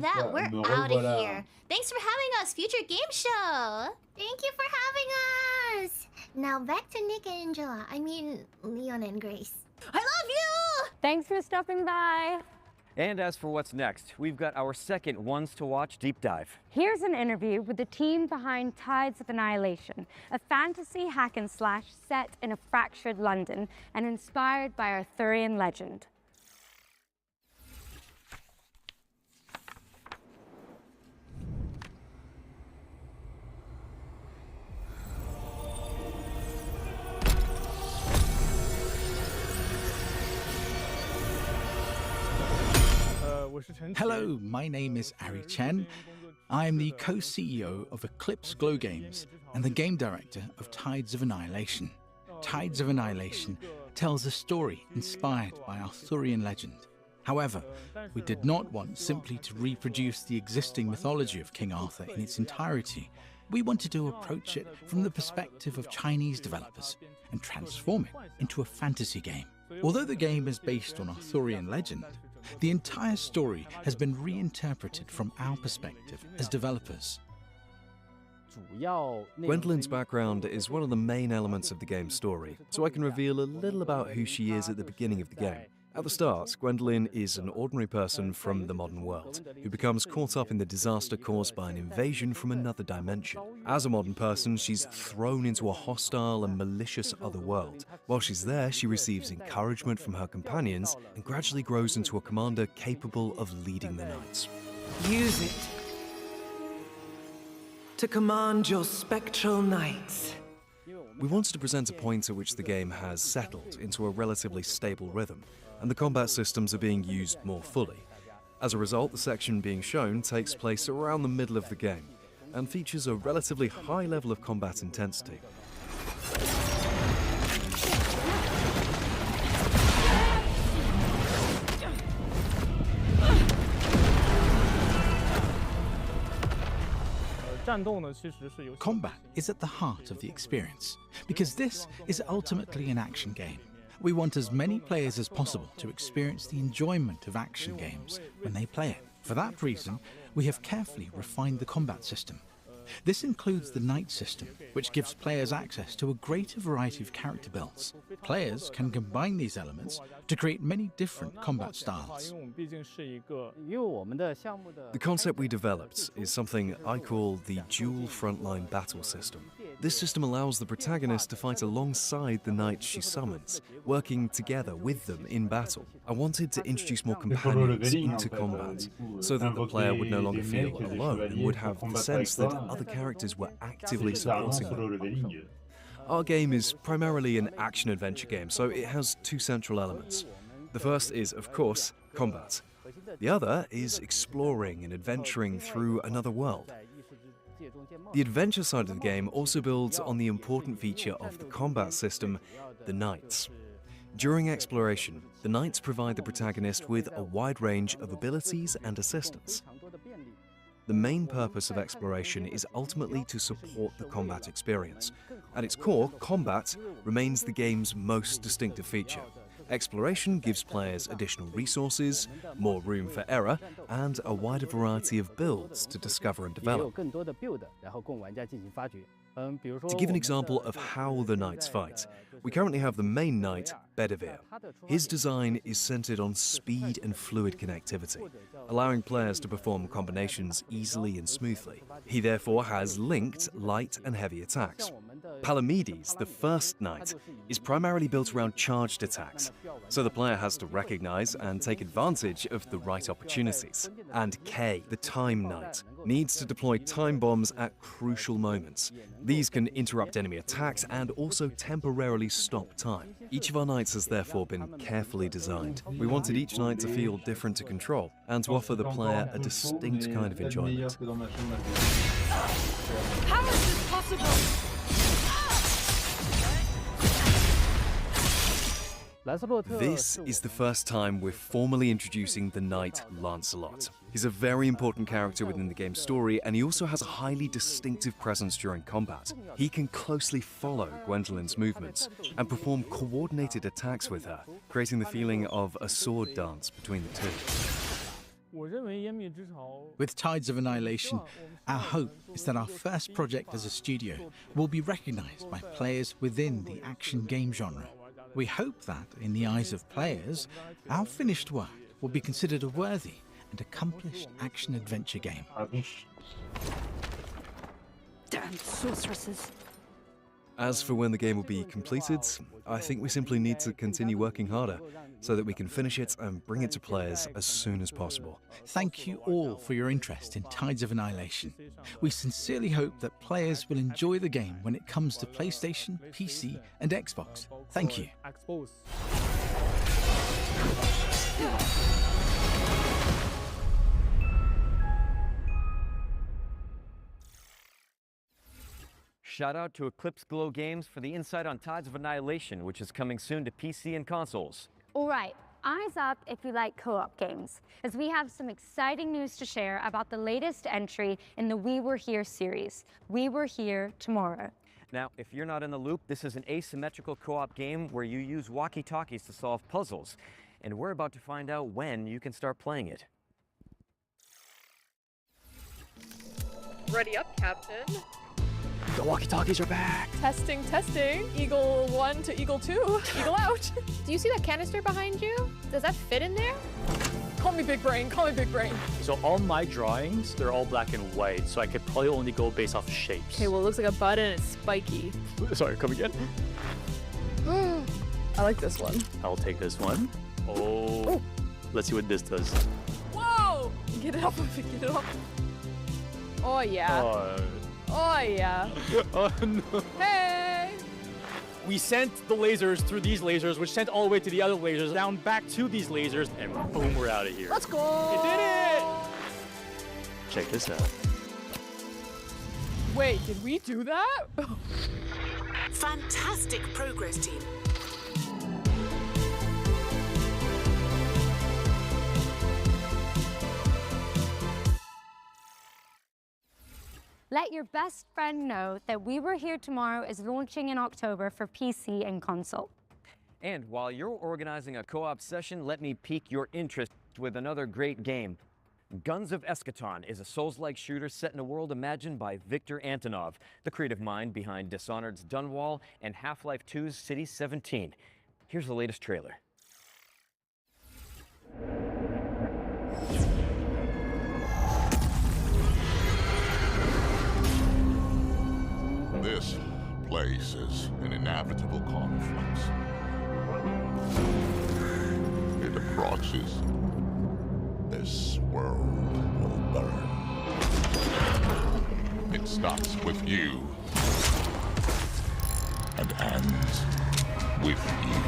that, we're me out of revoilà. here. Thanks for having us, future game show. Thank you for having us! Now back to Nick and Angela. I mean, Leon and Grace. I love you! Thanks for stopping by. And as for what's next, we've got our second Ones to Watch deep dive. Here's an interview with the team behind Tides of Annihilation, a fantasy hack and slash set in a fractured London and inspired by Arthurian legend. Hello, my name is Ari Chen. I am the co-CEO of Eclipse Glow Games and the game director of Tides of Annihilation. Tides of Annihilation tells a story inspired by Arthurian legend. However, we did not want simply to reproduce the existing mythology of King Arthur in its entirety. We wanted to approach it from the perspective of Chinese developers and transform it into a fantasy game. Although the game is based on Arthurian legend, the entire story has been reinterpreted from our perspective as developers. Gwendolyn's background is one of the main elements of the game's story, so I can reveal a little about who she is at the beginning of the game. At the start, Gwendolyn is an ordinary person from the modern world, who becomes caught up in the disaster caused by an invasion from another dimension. As a modern person, she's thrown into a hostile and malicious other world. While she's there, she receives encouragement from her companions and gradually grows into a commander capable of leading the knights. Use it to command your spectral knights. We wanted to present a point at which the game has settled into a relatively stable rhythm, and the combat systems are being used more fully. As a result, the section being shown takes place around the middle of the game, and features a relatively high level of combat intensity. Combat is at the heart of the experience, because this is ultimately an action game. We want as many players as possible to experience the enjoyment of action games when they play it. For that reason, we have carefully refined the combat system. This includes the Knight system, which gives players access to a greater variety of character builds. Players can combine these elements to create many different combat styles. The concept we developed is something I call the dual frontline battle system. This system allows the protagonist to fight alongside the knights she summons, working together with them in battle. I wanted to introduce more companions into combat, so that the player would no longer feel alone and would have the sense that other characters were actively supporting them. Our game is primarily an action-adventure game, so it has two central elements. The first is, of course, combat. The other is exploring and adventuring through another world. The adventure side of the game also builds on the important feature of the combat system, the knights. During exploration, the knights provide the protagonist with a wide range of abilities and assistance. The main purpose of exploration is ultimately to support the combat experience. At its core, combat remains the game's most distinctive feature. Exploration gives players additional resources, more room for error, and a wider variety of builds to discover and develop. To give an example of how the knights fight, we currently have the main knight, Bedivere. His design is centered on speed and fluid connectivity, allowing players to perform combinations easily and smoothly. He therefore has linked light and heavy attacks. Palamedes, the first knight, is primarily built around charged attacks, so the player has to recognize and take advantage of the right opportunities. And Kay, the time knight, needs to deploy time bombs at crucial moments. These can interrupt enemy attacks and also temporarily stop time. Each of our knights has therefore been carefully designed. We wanted each knight to feel different to control and to offer the player a distinct kind of enjoyment. How is this possible? This is the first time we're formally introducing the knight Lancelot. He's a very important character within the game's story, and he also has a highly distinctive presence during combat. He can closely follow Gwendolyn's movements and perform coordinated attacks with her, creating the feeling of a sword dance between the two. With Tides of Annihilation, our hope is that our first project as a studio will be recognized by players within the action game genre. We hope that, in the eyes of players, our finished work will be considered a worthy and accomplished action-adventure game. Damn sorceresses. As for when the game will be completed, I think we simply need to continue working harder so that we can finish it and bring it to players as soon as possible. Thank you all for your interest in Tides of Annihilation. We sincerely hope that players will enjoy the game when it comes to PlayStation, PC, and Xbox. Thank you. Shout out to Eclipse Glow Games for the insight on Tides of Annihilation, which is coming soon to PC and consoles. All right, eyes up if you like co-op games, as we have some exciting news to share about the latest entry in the We Were Here series, We Were Here Tomorrow. Now, if you're not in the loop, this is an asymmetrical co-op game where you use walkie-talkies to solve puzzles, and we're about to find out when you can start playing it. Ready up, Captain. The walkie-talkies are back. Testing, testing. Eagle 1 to Eagle 2. Eagle out. Do you see that canister behind you? Does that fit in there? Call me big brain, call me big brain. So all my drawings, they're all black and white, so I could probably only go based off shapes. Okay, well, it looks like a bud and it's spiky. Sorry, come again? I like this one. I'll take this one. Oh. Let's see what this does. Whoa! Get it off of it, get it off. Oh, yeah. Oh, yeah. Oh, no. Hey! We sent the lasers through these lasers, which sent all the way to the other lasers, down back to these lasers, and boom, we're out of here. Let's go! We did it! Check this out. Wait, did we do that? Fantastic progress, team. Let your best friend know that We Were Here Tomorrow is launching in October for PC and console. And while you're organizing a co-op session, let me pique your interest with another great game. Guns of Eschaton is a Souls-like shooter set in a world imagined by Viktor Antonov, the creative mind behind Dishonored's Dunwall and Half-Life 2's City 17. Here's the latest trailer. This place is an inevitable conflict. It approaches. This world will burn. It starts with you and ends with you.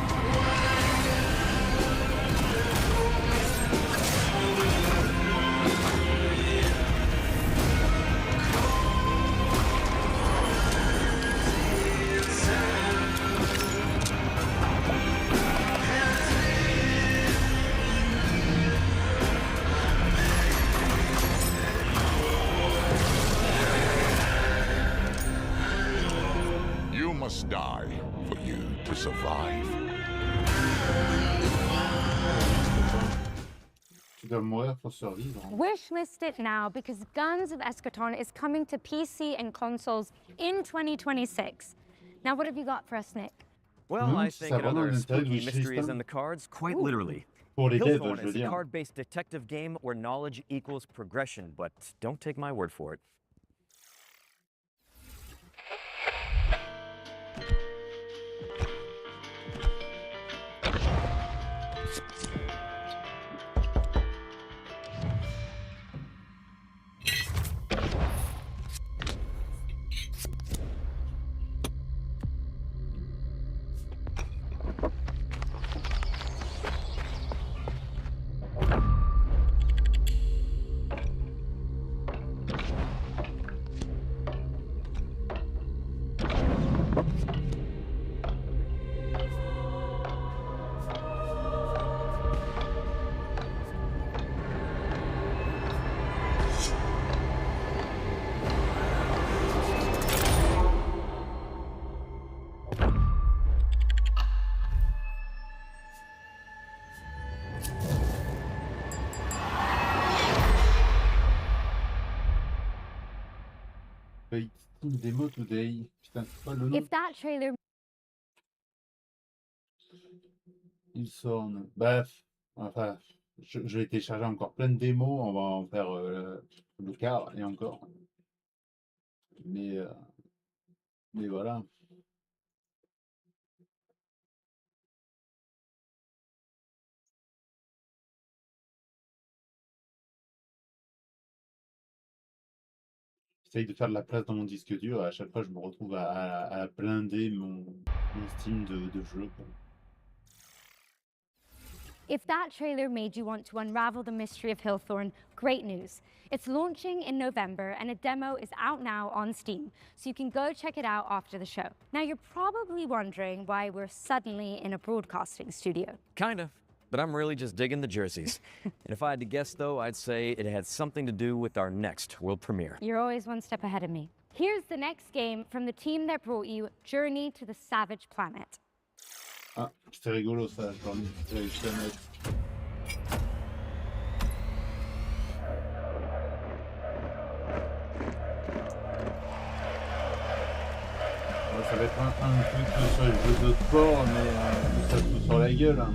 You must die for you to survive. Wishlist it now because Guns of Eschaton is coming to PC and consoles in 2026. Now, what have you got for us, Nick? Well, I think another spooky mystery is in the cards, quite literally. Hillthorn is a card-based detective game where knowledge equals progression, but don't take my word for it. Demo today. Putain, c'est pas le nom. If that trailer Il sort. Bref, enfin, je vais télécharger encore plein de démos. On va en faire le quart et encore. Mais voilà. J'essaye de faire de la place dans mon disque dur et à chaque fois je me retrouve à blinder mon Steam de jeu, quoi. If that trailer made you want to unravel the mystery of Hillthorn, great news. It's launching in November and a demo is out now on Steam, so you can go check it out after the show. Now you're probably wondering why we're suddenly in a broadcasting studio. Kind of. But I'm really just digging the jerseys. And if I had to guess, though, I'd say it had something to do with our next world premiere. You're always one step ahead of me. Here's the next game from the team that brought you Journey to the Savage Planet. Ah, c'était rigolo ça, je vais juste la mettre. Ça va être un truc sur les jeux de sport, mais ça se fout sur la gueule. Hein.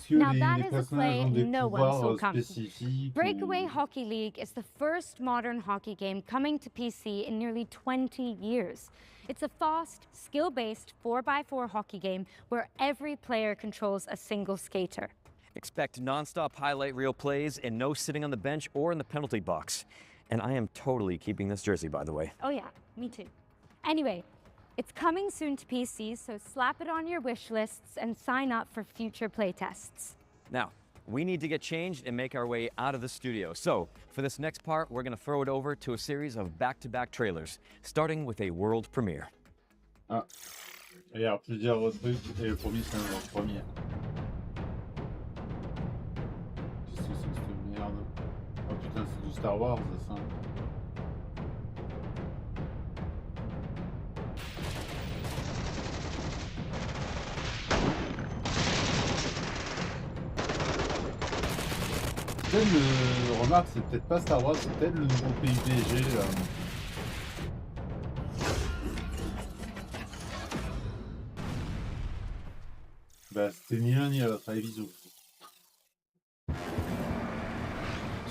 Now that is a play no one saw coming. Spécifiques Breakaway Hockey League is the first modern hockey game coming to PC in nearly 20 years. It's a fast, skill-based 4x4 hockey game where every player controls a single skater. Expect non-stop highlight reel plays and no sitting on the bench or in the penalty box. And I am totally keeping this jersey, by the way. Oh yeah, me too. Anyway, it's coming soon to PC, so slap it on your wish lists and sign up for future playtests. Now, we need to get changed and make our way out of the studio. So, for this next part, we're going to throw it over to a series of back-to-back trailers, starting with a world premiere. Ah, il y a plusieurs trucs, et le premier, c'est un premier. Qu'est-ce que c'est que cette merde? Oh putain, c'est du Star Wars, ça. Remarque, c'est peut-être pas Star Wars, c'est peut-être le nouveau PUBG. Bah, c'était ni l'un ni l'autre, allez, bisous.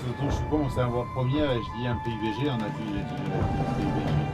Surtout, je suis con, on s'est un voir première et je dis un PUBG, on a vu le PUBG.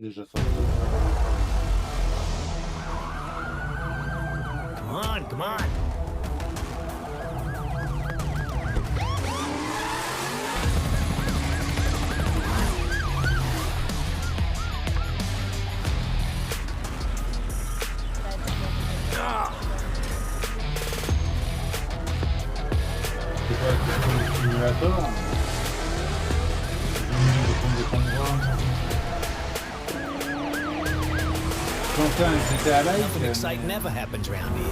Déjà sorti. Come on, come on. C'est quoi, le simulator? C'était à live. Nothing exciting never happens around here.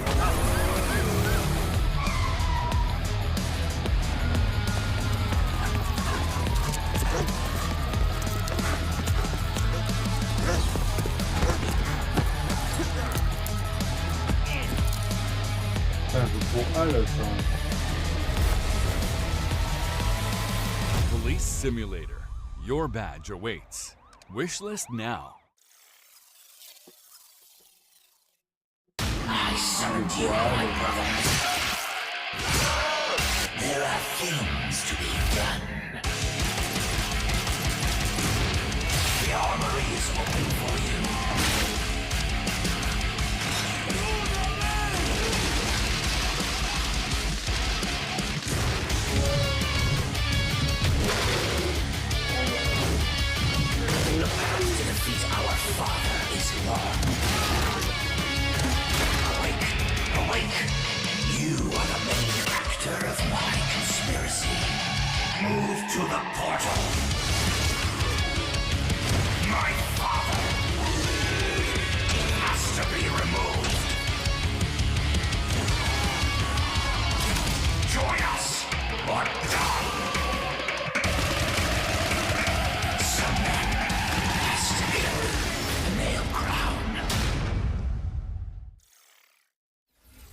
Police Simulator. Your badge awaits. Wishlist now. I summoned you, my brothers. There are things to be done. The armory is open for you. The path to defeat our father is long. Awake, awake! You are the main actor of my conspiracy. Move to the portal. My father has to be removed. Join us or die. Some man has to kill the nail crown.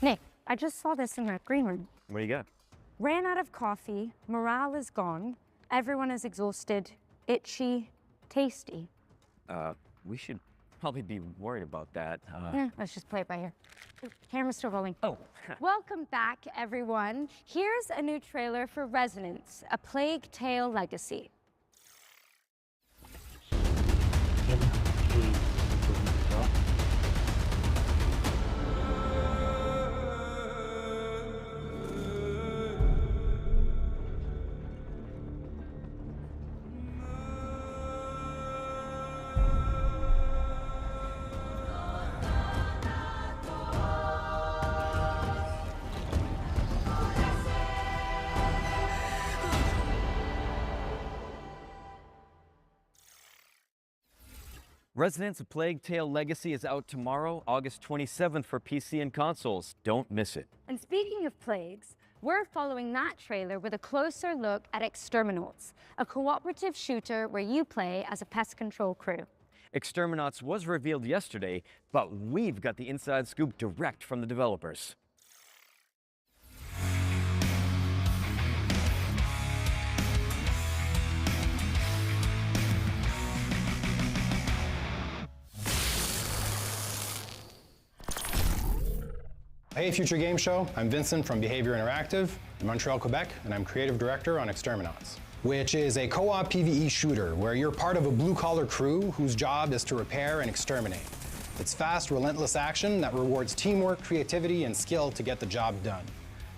Nick, I just saw this in that green room. What do you got? Ran out of coffee, morale is gone, everyone is exhausted, itchy, tasty. We should probably be worried about that. Let's just play it by ear. Camera's still rolling. Oh. Welcome back, everyone. Here's a new trailer for Resonance, A Plague Tale Legacy. Resonance: A Plague Tale Legacy is out tomorrow, August 27th for PC and consoles. Don't miss it. And speaking of plagues, we're following that trailer with a closer look at Exterminauts, a cooperative shooter where you play as a pest control crew. Exterminauts was revealed yesterday, but we've got the inside scoop direct from the developers. Hey, Future Game Show. I'm Vincent from Behavior Interactive in Montreal, Quebec, and I'm creative director on Exterminauts, which is a co-op PvE shooter where you're part of a blue-collar crew whose job is to repair and exterminate. It's fast, relentless action that rewards teamwork, creativity, and skill to get the job done.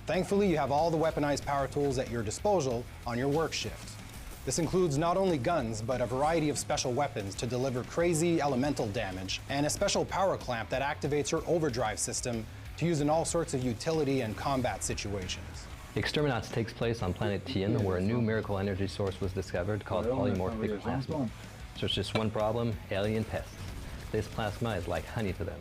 Thankfully, you have all the weaponized power tools at your disposal on your work shift. This includes not only guns, but a variety of special weapons to deliver crazy elemental damage, and a special power clamp that activates your overdrive system to use in all sorts of utility and combat situations. Exterminauts takes place on planet Tien, where a new miracle energy source was discovered called polymorphic plasma. So it's just one problem: alien pests. This plasma is like honey to them.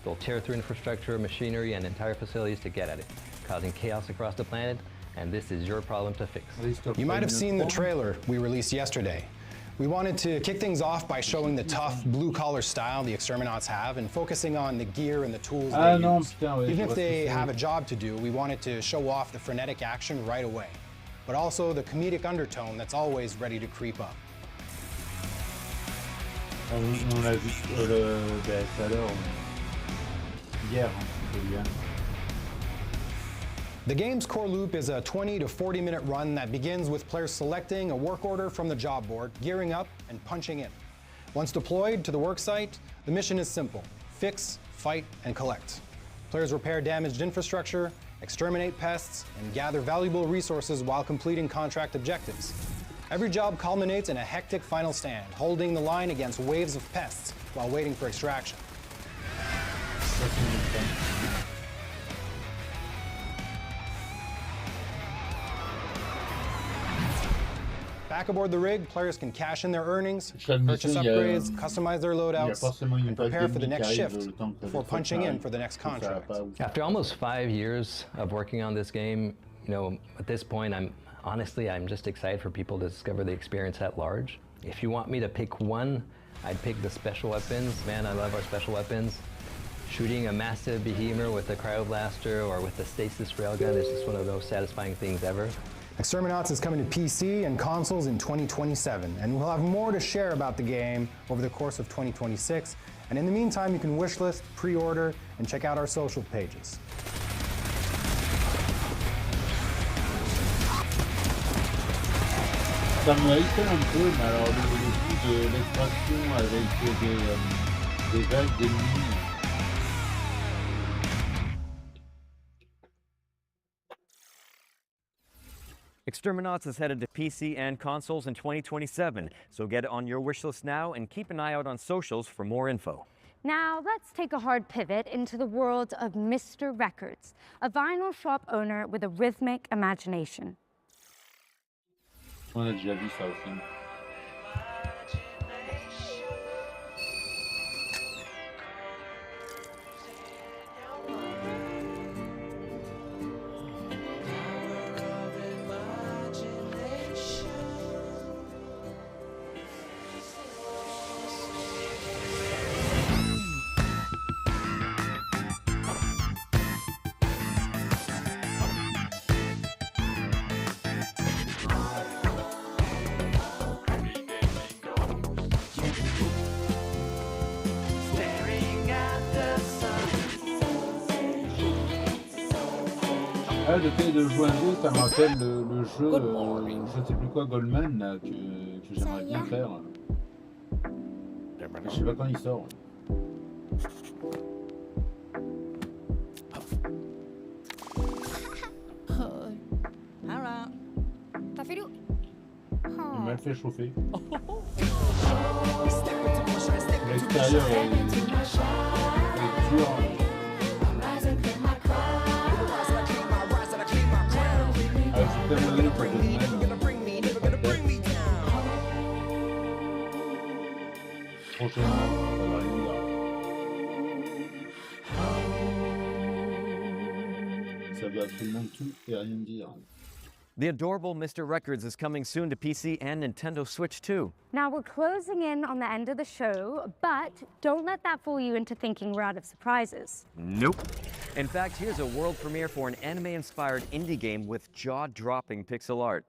They'll tear through infrastructure, machinery, and entire facilities to get at it, causing chaos across the planet, and this is your problem to fix. You might have seen the trailer we released yesterday. We wanted to kick things off by showing the tough, blue-collar style the Exterminauts have and focusing on the gear and the tools they use. Even if they have a job to do, we wanted to show off the frenetic action right away, but also the comedic undertone that's always ready to creep up. On l'a vu sur le BS à l'heure, hier, c'est bien. The game's core loop is a 20 to 40 minute run that begins with players selecting a work order from the job board, gearing up, and punching in. Once deployed to the work site, the mission is simple: fix, fight, and collect. Players repair damaged infrastructure, exterminate pests, and gather valuable resources while completing contract objectives. Every job culminates in a hectic final stand, holding the line against waves of pests while waiting for extraction. Back aboard the rig, players can cash in their earnings, purchase upgrades, customize their loadouts, and prepare for the next shift before punching in for the next contract. After almost 5 years of working on this game, at this point, I'm just excited for people to discover the experience at large. If you want me to pick one, I'd pick the special weapons. Man, I love our special weapons. Shooting a massive behemoth with a cryoblaster or with a stasis railgun is just one of the most satisfying things ever. Exterminats is coming to PC and consoles in 2027, and we'll have more to share about the game over the course of 2026. And in the meantime, you can wishlist, pre-order, and check out our social pages. Ça me haïssait un peu, mais alors le coup de l'extraction avec des vagues d'ennemis. Exterminats is headed to PC and consoles in 2027, so get it on your wish list now and keep an eye out on socials for more info. Now, let's take a hard pivot into the world of Mr. Records, a vinyl shop owner with a rhythmic imagination. On a déjà vu ça aussi. Ah, le fait de jouer un jeu, ça me rappelle le jeu, je sais plus quoi, Goldman, là, que j'aimerais bien faire. Je sais pas quand il sort. Il m'a fait chauffer. L'extérieur est dur. Ça veut absolument tout et rien dire. The adorable Mr. Records is coming soon to PC and Nintendo Switch too. Now, we're closing in on the end of the show, but don't let that fool you into thinking we're out of surprises. Nope. In fact, here's a world premiere for an anime-inspired indie game with jaw-dropping pixel art.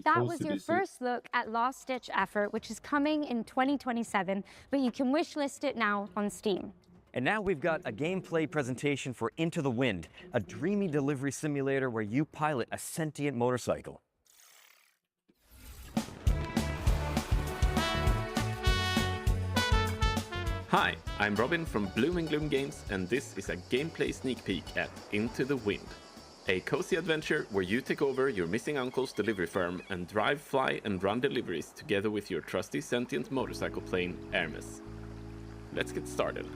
That was your first look at Last Ditch Effort, which is coming in 2027, but you can wishlist it now on Steam. And now we've got a gameplay presentation for Into the Wind, a dreamy delivery simulator where you pilot a sentient motorcycle. Hi, I'm Robin from Bloom and Gloom Games, and this is a gameplay sneak peek at Into the Wind. A cozy adventure where you take over your missing uncle's delivery firm and drive, fly, and run deliveries together with your trusty sentient motorcycle plane, Hermes. Let's get started.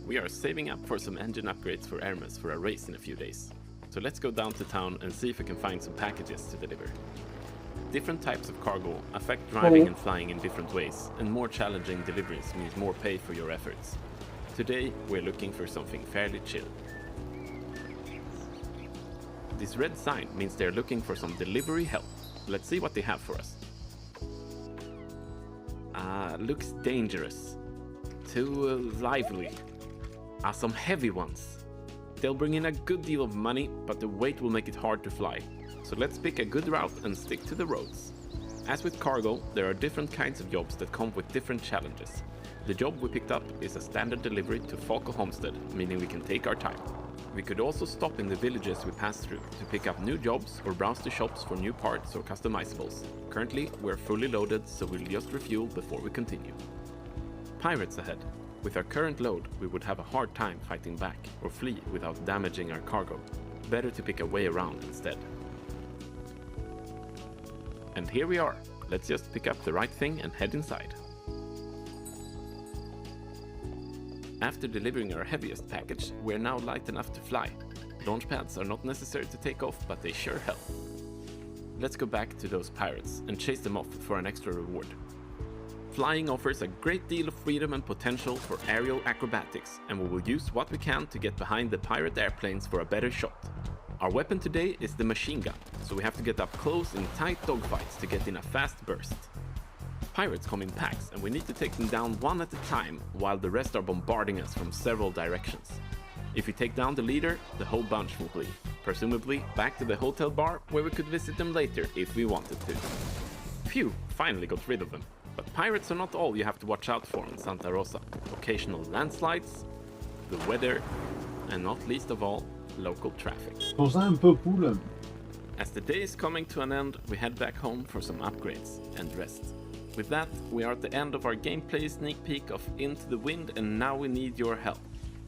We are saving up for some engine upgrades for Hermes for a race in a few days. So let's go down to town and see if we can find some packages to deliver. Different types of cargo affect driving and flying in different ways, and more challenging deliveries means more pay for your efforts. Today, we're looking for something fairly chill. This red sign means they're looking for some delivery help. Let's see what they have for us. Looks dangerous. Too lively. Some heavy ones. They'll bring in a good deal of money, but the weight will make it hard to fly. So let's pick a good route and stick to the roads. As with cargo, there are different kinds of jobs that come with different challenges. The job we picked up is a standard delivery to Falco Homestead, meaning we can take our time. We could also stop in the villages we pass through to pick up new jobs or browse the shops for new parts or customizables. Currently, we're fully loaded, so we'll just refuel before we continue. Pirates ahead. With our current load, we would have a hard time fighting back or flee without damaging our cargo. Better to pick a way around instead. And here we are. Let's just pick up the right thing and head inside. After delivering our heaviest package, we're now light enough to fly. Launch pads are not necessary to take off, but they sure help. Let's go back to those pirates and chase them off for an extra reward. Flying offers a great deal of freedom and potential for aerial acrobatics, and we will use what we can to get behind the pirate airplanes for a better shot. Our weapon today is the machine gun, so we have to get up close in tight dogfights to get in a fast burst. Pirates come in packs, and we need to take them down one at a time, while the rest are bombarding us from several directions. If we take down the leader, the whole bunch will flee, presumably back to the hotel bar, where we could visit them later if we wanted to. Phew, finally got rid of them. But pirates are not all you have to watch out for in Santa Rosa. Occasional landslides, the weather, and not least of all, local traffic. As the day is coming to an end, we head back home for some upgrades and rest. With that, we are at the end of our gameplay sneak peek of Into the Wind, and now we need your help.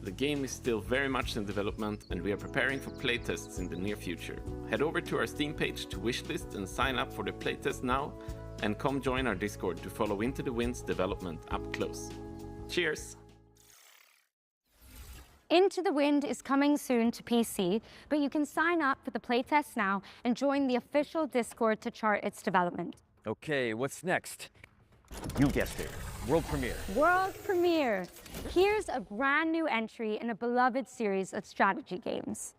The game is still very much in development, and we are preparing for playtests in the near future. Head over to our Steam page to wishlist and sign up for the playtest now, and come join our Discord to follow Into the Wind's development up close. Cheers! Into the Wind is coming soon to PC, but you can sign up for the playtest now and join the official Discord to chart its development. Okay, what's next? You guessed it. World premiere. World premiere. Here's a brand new entry in a beloved series of strategy games.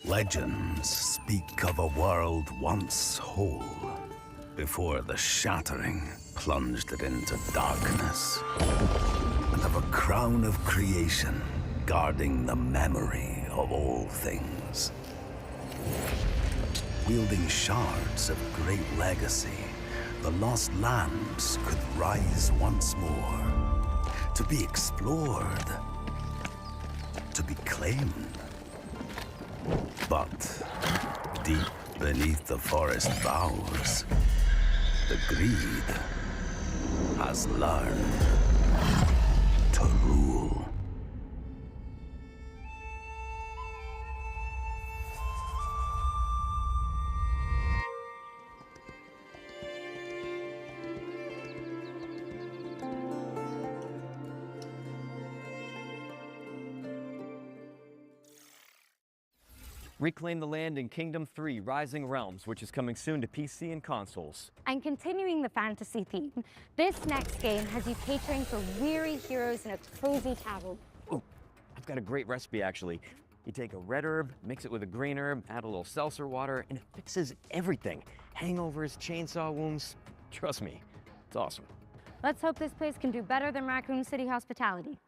Legends speak of a world once whole, before the shattering plunged it into darkness, and of a crown of creation guarding the memory of all things. Wielding shards of great legacy, the lost lands could rise once more, to be explored, to be claimed. But deep beneath the forest boughs, the greed has learned to rule. Reclaim the Land in Kingdom 3 Rising Realms, which is coming soon to PC and consoles. And continuing the fantasy theme, this next game has you catering for weary heroes in a cozy tavern. Oh, I've got a great recipe actually. You take a red herb, mix it with a green herb, add a little seltzer water, and it fixes everything. Hangovers, chainsaw wounds, trust me, it's awesome. Let's hope this place can do better than Raccoon City hospitality.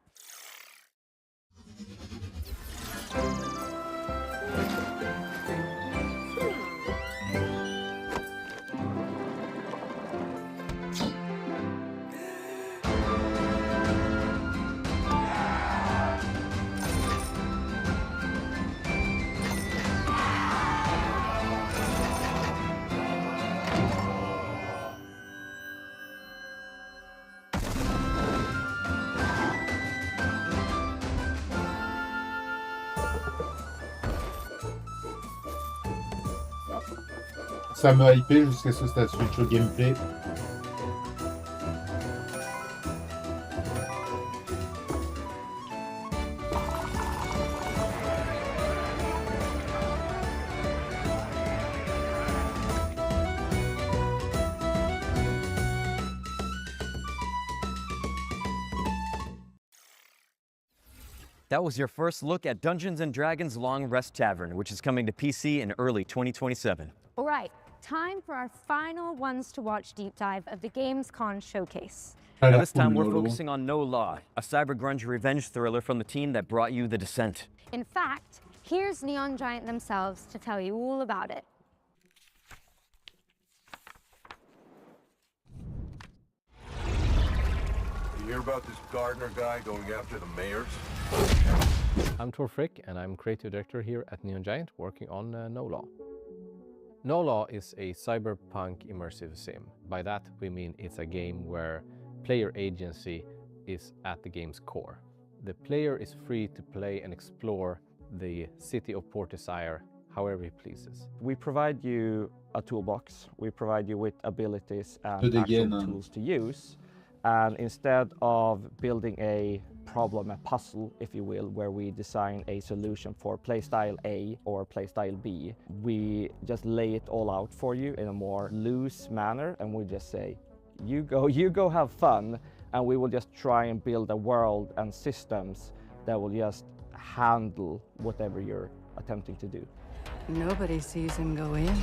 Ça m'a hypé jusqu'à ce que ça switch au gameplay. That was your first look at Dungeons & Dragons Long Rest Tavern, which is coming to PC in early 2027. All right, time for our final ones to watch deep dive of the Gamescom showcase. Now this time we're focusing on No Law, a cyber grunge revenge thriller from the team that brought you The Descent. In fact, here's Neon Giant themselves to tell you all about it. You hear about this Gardner guy going after the mayors? I'm Tor Frick, and I'm creative director here at Neon Giant, working on No Law. No Law is a cyberpunk immersive sim. By that we mean it's a game where player agency is at the game's core. The player is free to play and explore the city of Port Desire however he pleases. We provide you a toolbox, we provide you with abilities and actual tools to use. And instead of building a problem, a puzzle, if you will, where we design a solution for playstyle A or playstyle B, we just lay it all out for you in a more loose manner, and we just say, you go have fun, and we will just try and build a world and systems that will just handle whatever you're attempting to do. Nobody sees him go in.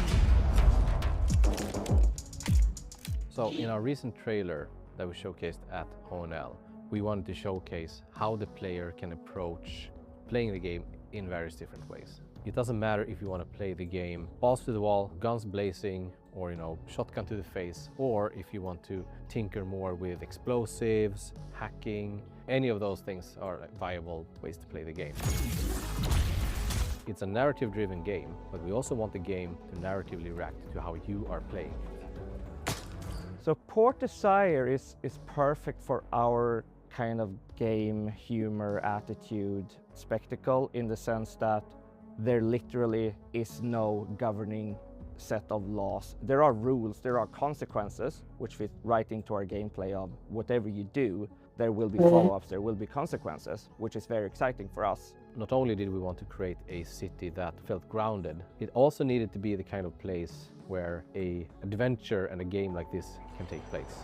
So in our recent trailer that we showcased at ONL, we wanted to showcase how the player can approach playing the game in various different ways. It doesn't matter if you want to play the game balls to the wall, guns blazing, or shotgun to the face, or if you want to tinker more with explosives, hacking. Any of those things are viable ways to play the game. It's a narrative-driven game, but we also want the game to narratively react to how you are playing. So Port Desire is perfect for our kind of game, humor, attitude, spectacle, in the sense that there literally is no governing set of laws. There are rules, there are consequences, which fit right into our gameplay of whatever you do, there will be follow-ups, there will be consequences, which is very exciting for us. Not only did we want to create a city that felt grounded, it also needed to be the kind of place where an adventure and a game like this can take place.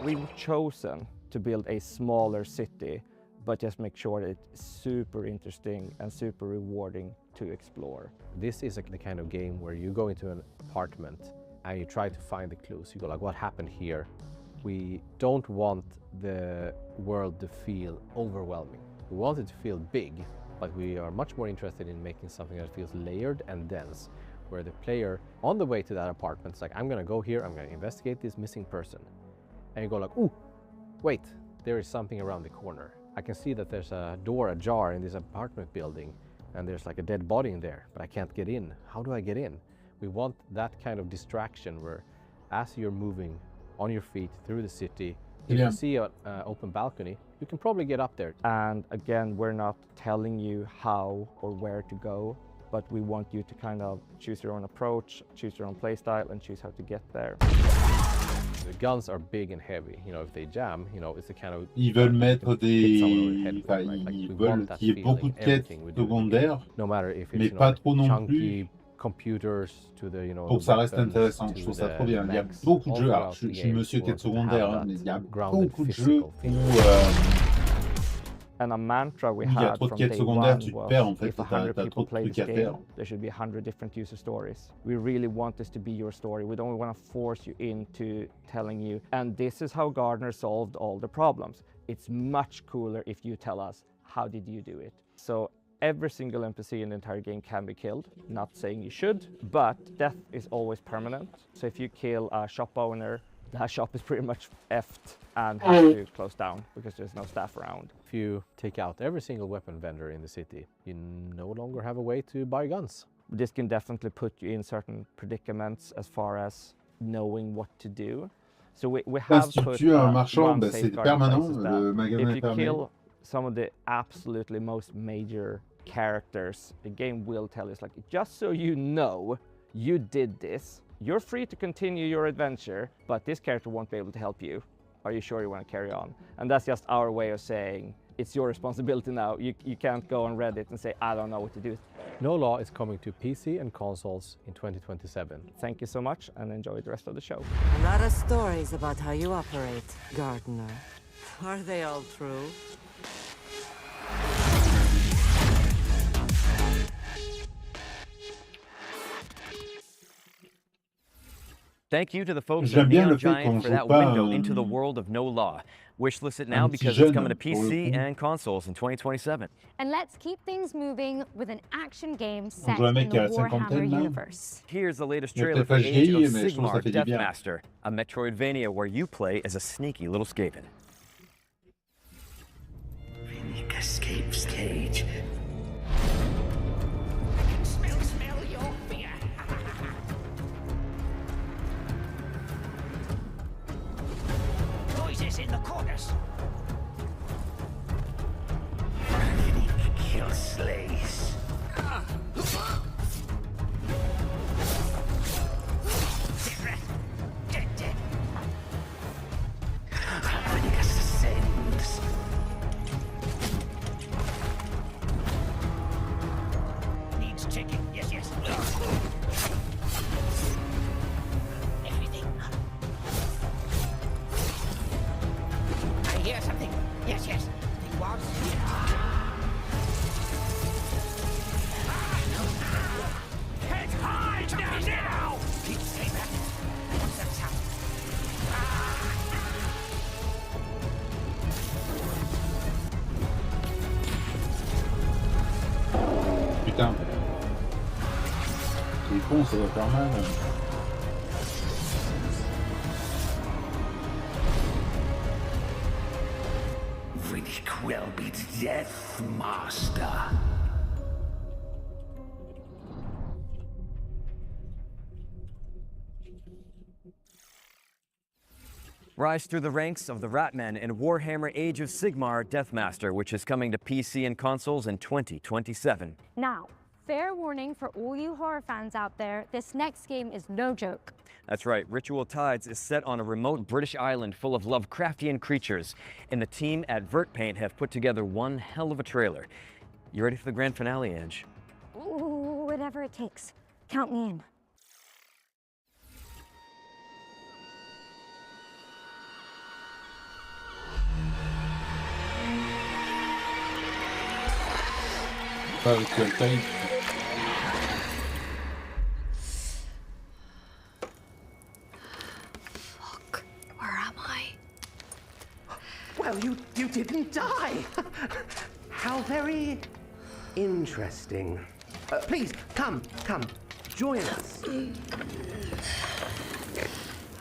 We've chosen to build a smaller city, but just make sure that it's super interesting and super rewarding to explore. This is the kind of game where you go into an apartment and you try to find the clues. You go like, what happened here? We don't want the world to feel overwhelming. We want it to feel big, but we are much more interested in making something that feels layered and dense, where the player on the way to that apartment is like, I'm gonna go here, I'm gonna investigate this missing person. And you go like, ooh, wait, there is something around the corner. I can see that there's a door ajar in this apartment building, and there's like a dead body in there, but I can't get in. How do I get in? We want that kind of distraction where as you're moving on your feet through the city, if you see an open balcony, you can probably get up there. And again, we're not telling you how or where to go, but we want you to kind of choose your own approach, choose your own playstyle, and choose how to get there. The guns are big and heavy. If they jam, it's the kind of... Ils veulent mettre des... Enfin, ils veulent qu'il y ait beaucoup de quêtes secondaires, no matter if it's, mais pas trop non chunky plus. Computers to the, Pour que ça reste intéressant, je trouve ça trop bien. Il y a beaucoup de jeux, alors je suis monsieur quête secondaire, mais il y a beaucoup de jeux où and a mantra we il y a had trop de from quêtes day secondaires, one tu te was, perds en fait, if 100 t'as people trop de play trucs this à faire. game, there should be 100 different user stories. We really want this to be your story. We don't want to force you into telling you, and this is how Gardner solved all the problems. It's much cooler if you tell us, how did you do it? So every single NPC in the entire game can be killed. Not saying you should, but death is always permanent. So if you kill a shop owner, that shop is pretty much effed and has to close down because there's no staff around. If you take out every single weapon vendor in the city, you no longer have a way to buy guns. This can definitely put you in certain predicaments as far as knowing what to do. So we have put one safeguard in place is that if you kill some of the absolutely most major characters, the game will tell us, like, just so you know, you did this. You're free to continue your adventure, but this character won't be able to help you. Are you sure you want to carry on? And that's just our way of saying, it's your responsibility now. You can't go on Reddit and say, I don't know what to do. No Law is coming to PC and consoles in 2027. Thank you so much, and enjoy the rest of the show. A lot of stories about how you operate, Gardner. Are they all true? Thank you to the folks J'aime at bien Neon le fait qu'on Giant for joue that pas window into the world of no law. Wishlist it now un petit because it's coming to jeune, pour le PC coup. and consoles in 2027. And let's keep things moving with an action game On set joue un in mec the qui a la Warhammer cinquantaine là. universe. Here's the latest Il a trailer peut-être for pas Age vieilli, of mais je trouve que ça Sigmar fait du bien. Deathmaster, a Metroidvania where you play as a sneaky little Skaven. Rinnick escapes cage. Smell your fear. Noises in the corners. Rinnick kills slays. Dead. Rinnick ascends. Needs checking. Yes. Everything. I hear something. Yes. It was here. Head high now! Keep saying that. What's that sound? Putain. C'est con, ça doit faire mal. Rinnick will be Death Master. Rise through the ranks of the Ratmen in Warhammer Age of Sigmar Deathmaster, which is coming to PC and consoles in 2027. Now, fair warning for all you horror fans out there, this next game is no joke. That's right, Ritual Tides is set on a remote British island full of Lovecraftian creatures, and the team at Vertpaint have put together one hell of a trailer. You ready for the grand finale, Ange? Ooh, whatever it takes. Count me in. Pas avec le tape. Where am I? Well, you didn't die. How very interesting. Please, come, join us.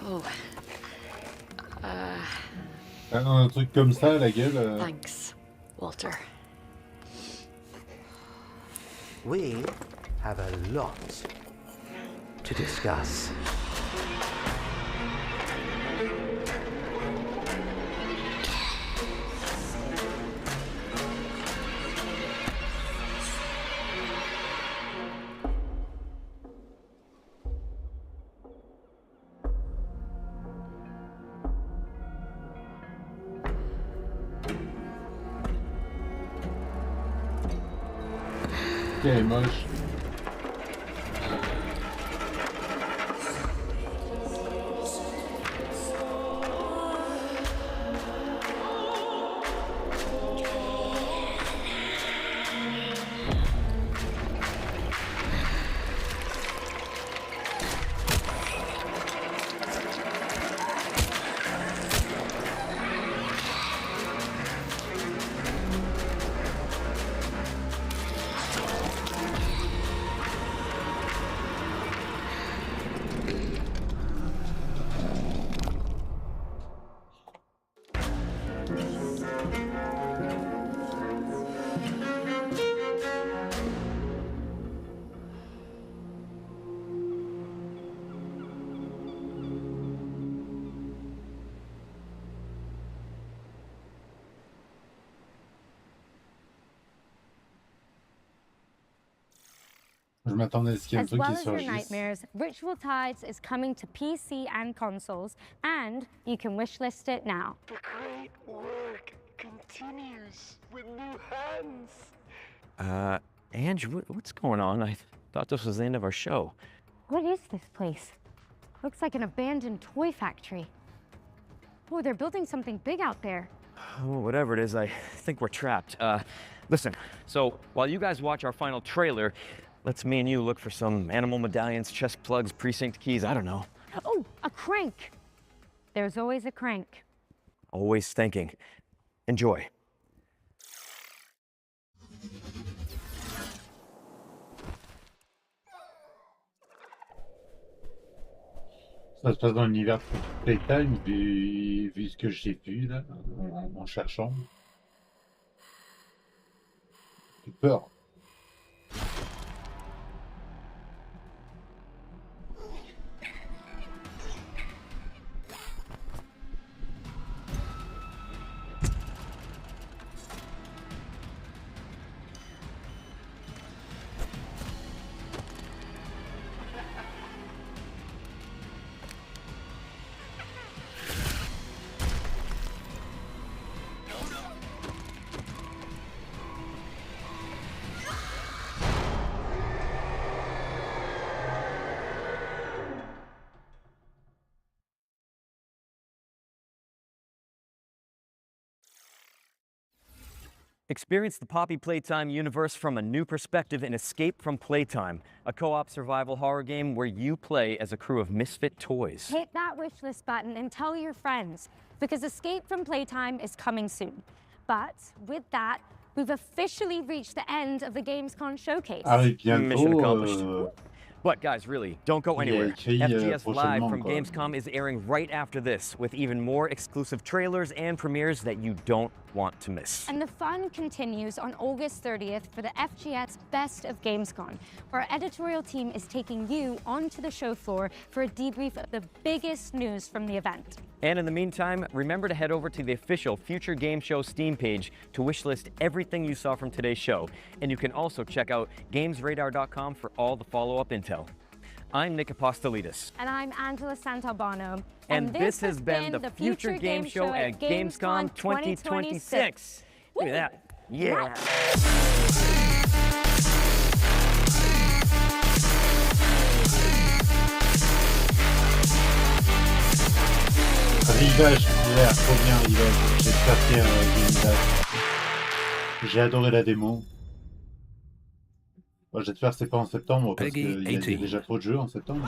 Oh. Un truc comme ça, la gueule. Thanks, Walter. We have a lot to discuss. Elle est moche. Je m'attendais à ce qu'il y ait un As truc well qui as your surgisse. nightmares, Ritual Tides is coming to PC and consoles, and you can wishlist it now. The great work continues with new hands. Ange, what's going on? I thought this was the end of our show. What is this place? Looks like an abandoned toy factory. Oh, they're building something big out there. Oh, whatever it is, I think we're trapped. Listen, so while you guys watch our final trailer, let's me and you look for some animal medallions, chest plugs, precinct keys, I don't know. Oh, A crank. There's always a crank. Always thinking. Enjoy. Ça se passe dans l'univers Playtime, vu ce que j'ai vu là, en cherchant. J'ai peur. Experience the Poppy Playtime universe from a new perspective in Escape from Playtime, a co-op survival horror game where you play as a crew of misfit toys. Hit that wishlist button and tell your friends, because Escape from Playtime is coming soon. But with that, we've officially reached the end of the Gamescom showcase. Mission accomplished. But guys, really, don't go anywhere. FGS Live from quoi. Gamescom is airing right after this, with even more exclusive trailers and premieres that you don't want to miss. And the fun continues on August 30th for the FGS Best of Gamescom, where our editorial team is taking you onto the show floor for a debrief of the biggest news from the event. And in the meantime, remember to head over to the official Future Game Show Steam page to wishlist everything you saw from today's show. And you can also check out gamesradar.com for all the follow-up intel. I'm Nick Apostolidis. And I'm Angela Santalbano. And this has been the Future Game Show at Gamescom 2026. Look at that. Yeah. Rivage, il a l'air trop bien, Rivage. J'espère qu'il y a Rivage. J'ai adoré la démo. Bon, j'espère que c'est pas en septembre parce qu'il y a déjà trop de jeux en septembre.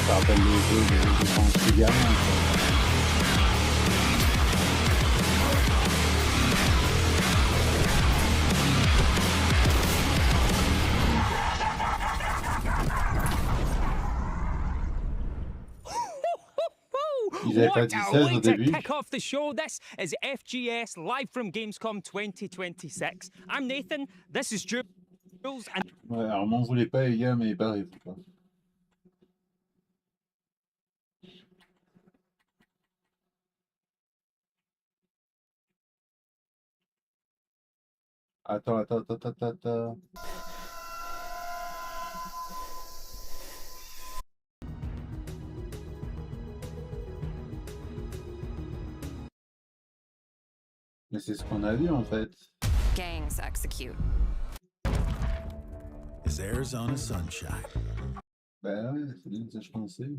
Ça rappelle les jeux de quand je suis gamin. Ils avaient pas dit 16 au début. Kick off the show. This is FGS live from Gamescom 2026. I'm Nathan. This is Jules. And Ouais, alors m'en voulez pas les gars, mais barrez-vous pas. Attends. Mais c'est ce qu'on a vu en fait. Gangs execute. As Arizona sunshine. Bah ouais, c'est bien ça que je pensais.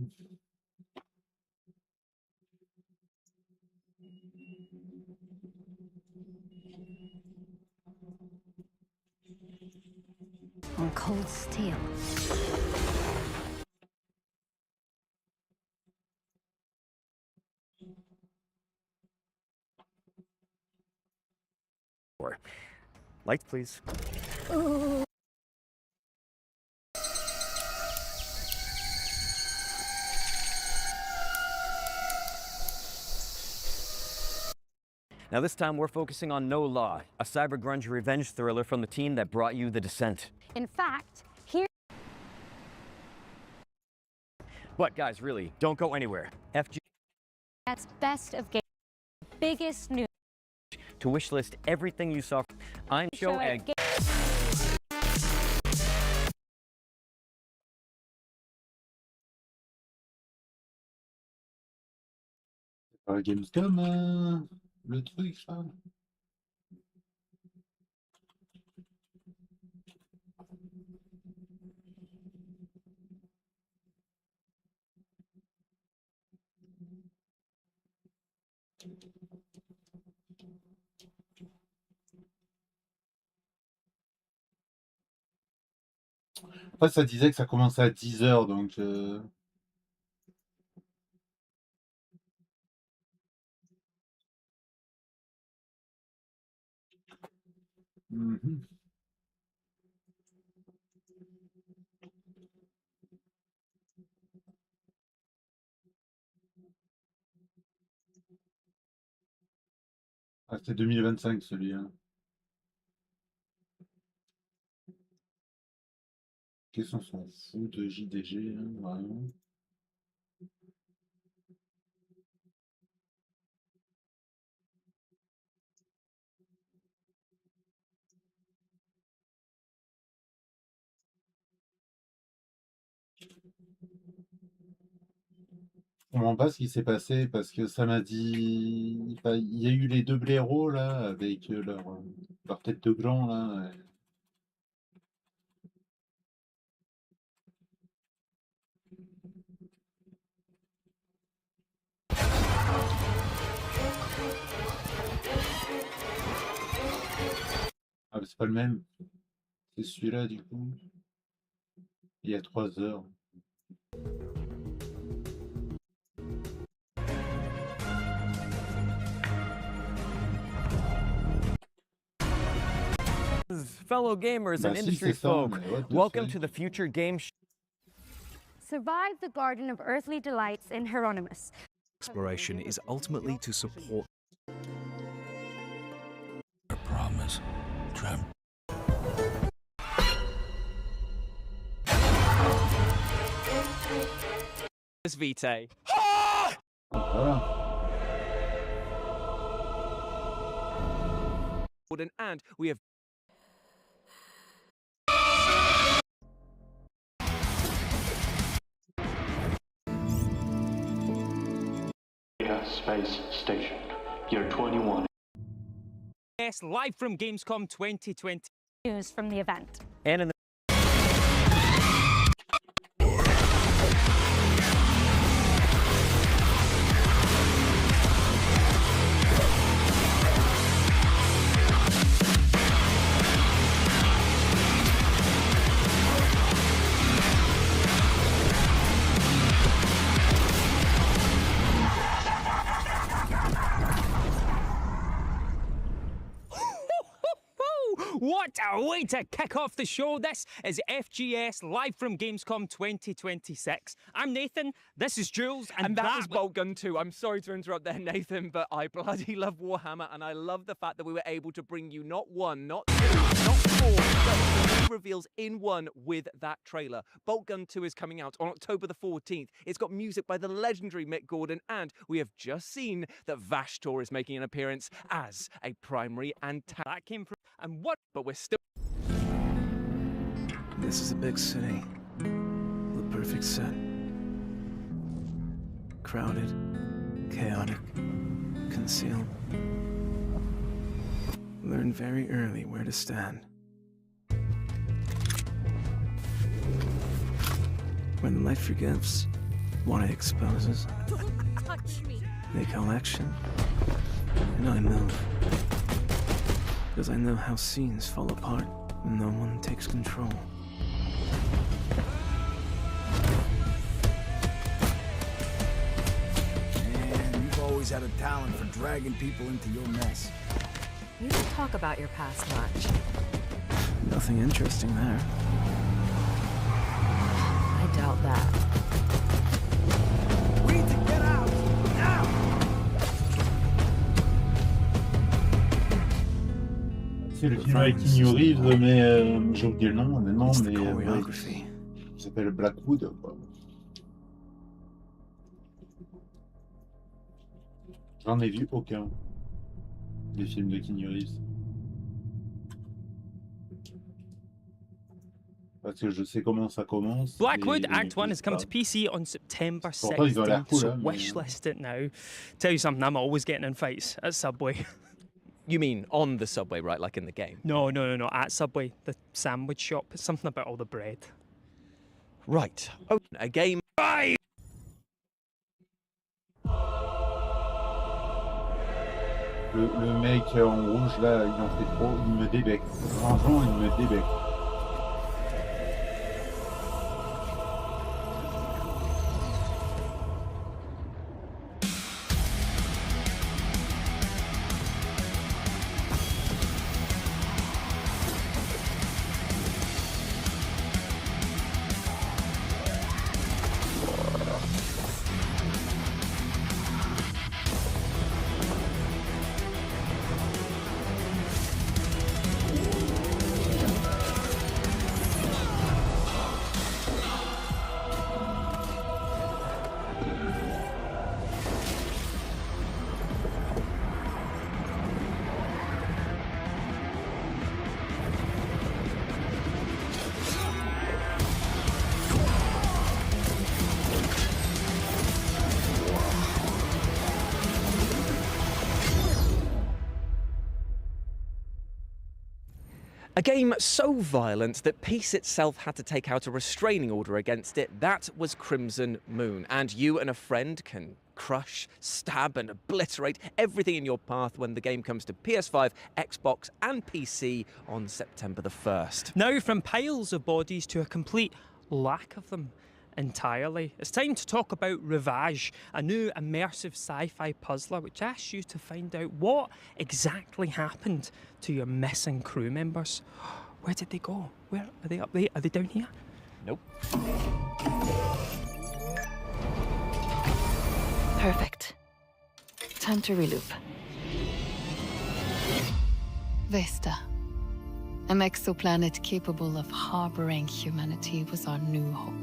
On cold steel. Lights, please. Ooh. Now this time we're focusing on No Law, a cyber grunge revenge thriller from the team that brought you The Descent. In fact, here... But guys, really, don't go anywhere. FG... That's Best of Game. Biggest news. to wishlist everything you saw. I'm show a Gamescom, le truc, ça. Après, ça disait que ça commençait à 10 heures, donc... Ah, c'était 2025, celui-là. Qu'est-ce qu'on s'en fout de JDG, hein, vraiment. Je comprends pas ce qui s'est passé parce que ça m'a dit... Enfin, il y a eu les deux blaireaux là avec leur tête de gland là. Ah, mais c'est pas le même. C'est celui-là du coup. Il y a 3 heures. fellow gamers and industry folk, welcome to the future game show. Survive the Garden of Earthly Delights in Hieronymus. Exploration is ultimately to support. I promise, Trem. Vitae. And we have Space Station, year 21. Yes, live from Gamescom 2020. News from the event. And in the What a way to kick off the show. This is FGS live from Gamescom 2026. I'm Nathan, this is Jules, and that was Boltgun 2. I'm sorry to interrupt there, Nathan, but I bloody love Warhammer, and I love the fact that we were able to bring you not one, not two, not four, but 3 reveals in one with that trailer. Boltgun 2 is coming out on October the 14th. It's got music by the legendary Mick Gordon, and we have just seen that Vashtor is making an appearance as a primary antagonist. That came from... And what? But we're still... This is a big city. The perfect set. Crowded, chaotic, concealed. Learn very early where to stand. When life forgives, what it exposes. Don't touch me. They call action, and I move. Because I know how scenes fall apart when no one takes control. Man, you've always had a talent for dragging people into your mess. You don't talk about your past much. Nothing interesting there. I doubt that. We need to get out! Now! C'est le film avec Keanu Reeves, mais j'ai oublié le nom, honnêtement, mais il s'appelle Blackwood, quoi. J'en ai vu aucun. Les films de Keanu Reeves. Parce que je sais comment ça commence. Blackwood et Act 1 has come pas. to PC on September Pourtant, ils ont l'air 16th, cool, so hein, mais, wishlist it now. Tell you something, I'm always getting in fights at Subway. You mean on the Subway, right? Like in the game? No, at Subway, the sandwich shop. It's something about all the bread. Right. Oh, a game. Bye! Le mec en rouge là, il en fait trop, il me débecque. Franchement, il me débecque. A game so violent that peace itself had to take out a restraining order against it. That was Crimson Moon. And you and a friend can crush, stab and obliterate everything in your path when the game comes to PS5, Xbox and PC on September the 1st. Now from piles of bodies to a complete lack of them entirely. It's time to talk about Rivage, a new immersive sci-fi puzzler which asks you to find out what exactly happened to your missing crew members. Where did they go? Where are they? Up there? Are they down here? Nope. Perfect. Time to reloop. Vesta. An exoplanet capable of harboring humanity was our new hope.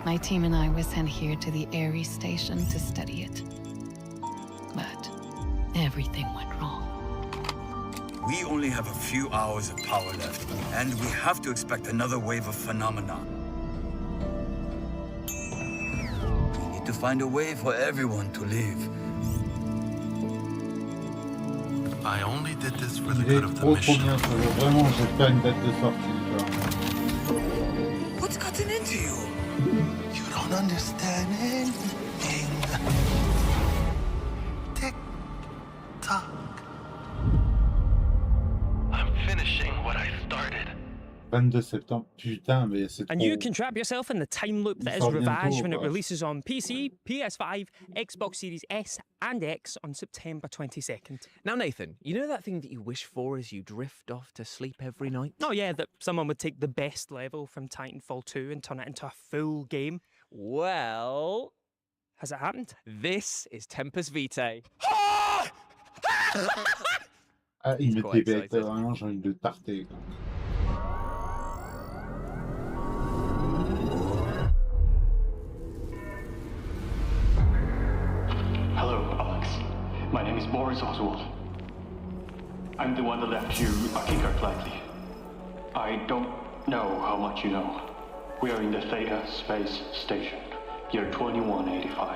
My team and I were sent here to the Ares station to study it. But everything went wrong. We only have a few hours of power left, and we have to expect another wave of phenomena. We need to find a way for everyone to live. I only did this for the good of the mission. Trop bien, ça veut vraiment, j'espère une date de sortie. What's gotten into you? You don't understand anything. Tick tock. I'm finishing what I started. 22 septembre, putain, mais c'est trop... And you can trap yourself in the time loop that is Rivage when it releases on PC, PS5, Xbox Series S and X on September 22nd. Now, Nathan, you know that thing that you wish for as you drift off to sleep every night? Oh yeah, that someone would take the best level from Titanfall 2 and turn it into a full game. Well... Has it happened? This is Tempest Vitae. Ah, il me débecte, vraiment, j'ai envie de le tarter, quoi. Hello, Alex. My name is Boris Oswald. I'm the one that left you a kicker lightly. I don't know how much you know. We are in the Theta Space Station, year 2185.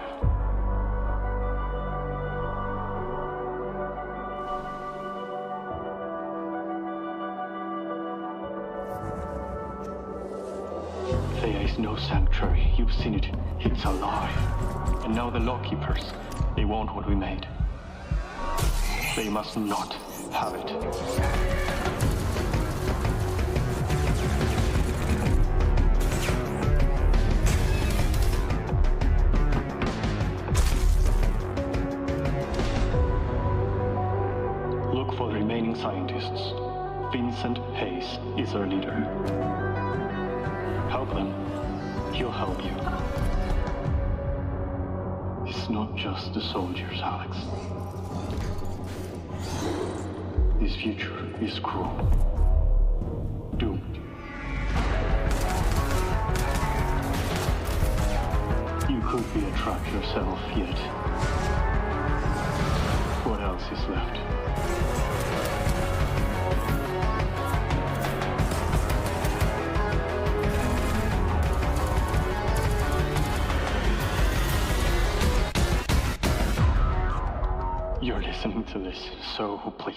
Thea is no sanctuary. You've seen it. It's alive. And now the lawkeepers, they want what we made. They must not have it. Look for the remaining scientists. Vincent Hayes is our leader. Help them. He'll help you. It's not just the soldiers, Alex. This future is cruel. Doomed. You could be a trap yourself yet. What else is left? You're listening to this, so please,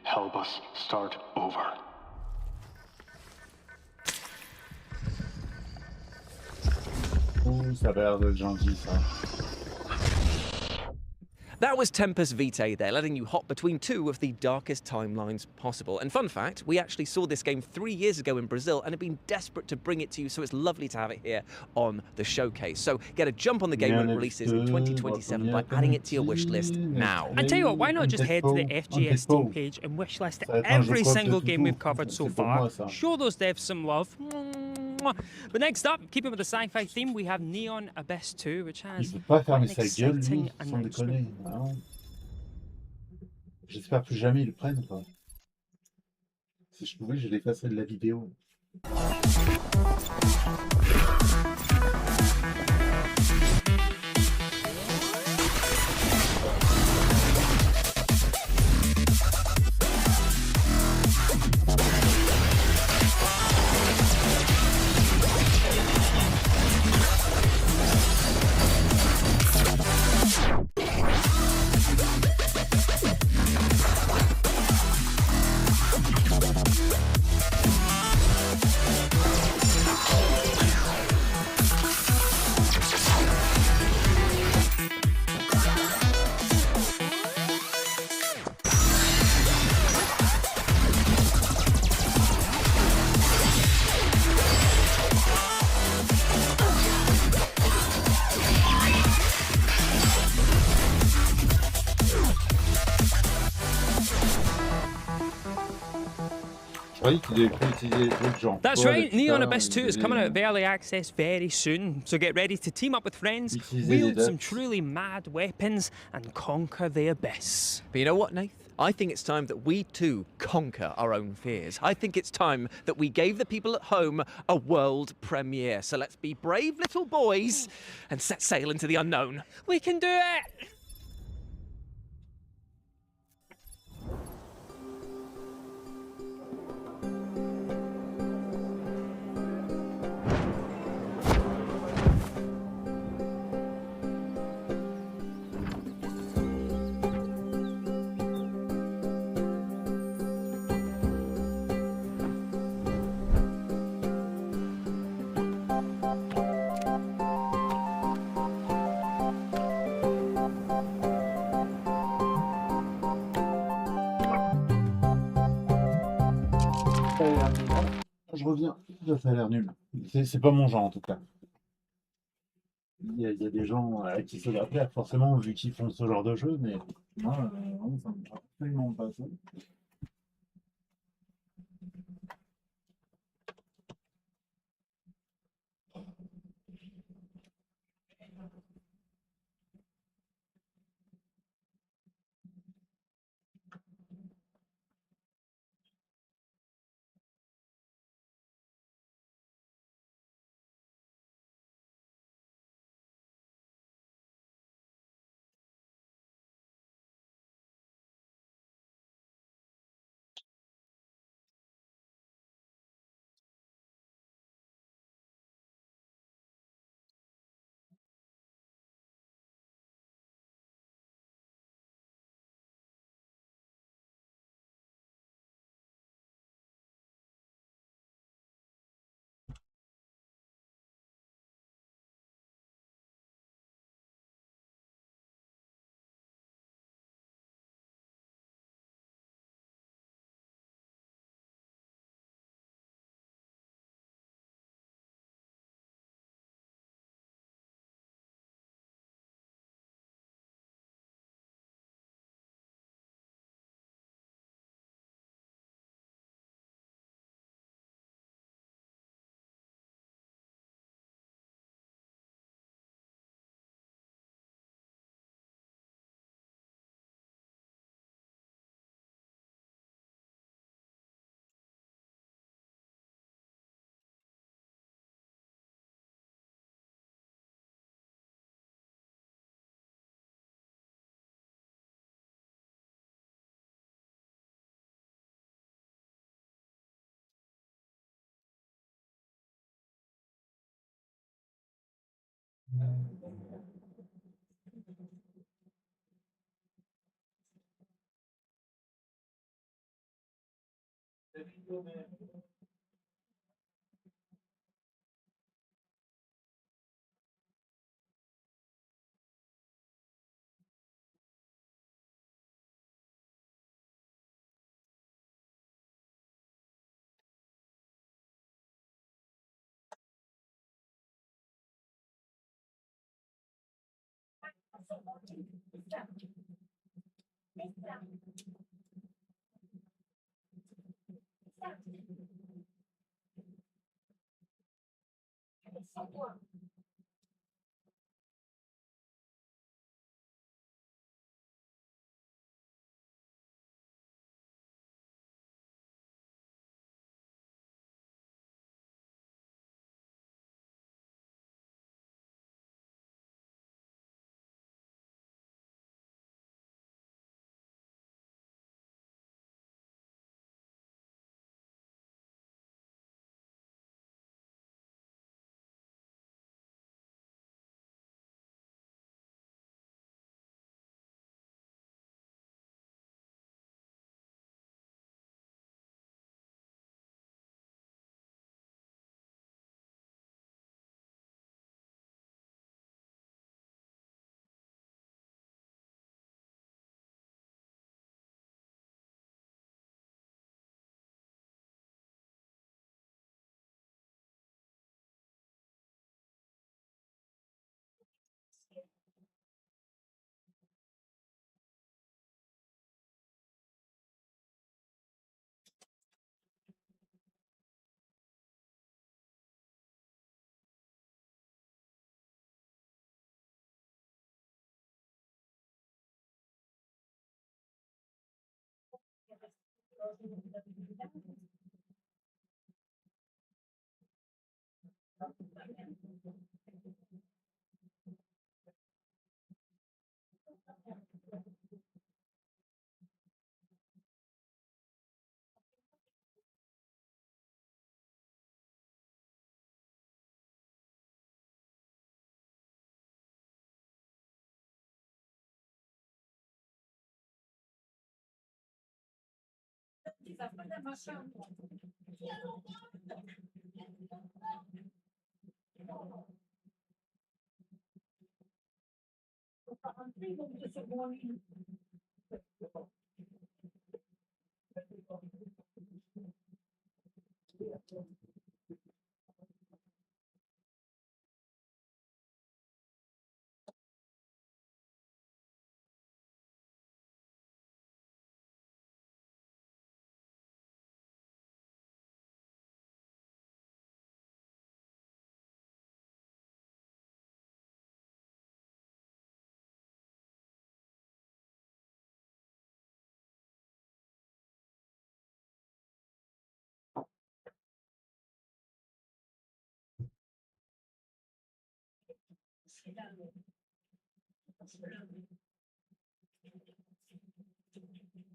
help us start over. Ouh, ça a l'air d'être gentil, ça. That was Tempus Vitae there, letting you hop between two of the darkest timelines possible. And fun fact, we actually saw this game 3 years ago in Brazil and have been desperate to bring it to you, so it's lovely to have it here on the showcase. So get a jump on the game when it releases in 2027 by adding it to your wish list now. I tell you what, why not just head to the FGS Steam page and wishlist every single game we've covered so far? Show those devs some love. But next up, keeping with the sci-fi theme, we have Neon Abyss 2, which has pas an fermer sa gueule, exciting lui, sans announcement. déconner. Vraiment. J'espère plus jamais ils le prennent, quoi. Si je pouvais, je l'effacerais de la vidéo. That's right, Neon Abyss 2 is coming out of early access very soon, so get ready to team up with friends, wield some truly mad weapons, and conquer the abyss. But you know what, Nath? I think it's time that we too conquer our own fears. I think it's time that we gave the people at home a world premiere. So let's be brave little boys and set sail into the unknown. We can do it! Je reviens. Ça a l'air nul. C'est pas mon genre en tout cas. Il y a des gens à qui ça va plaire forcément vu qu'ils font ce genre de jeu, mais moi, ça me parle absolument pas ça.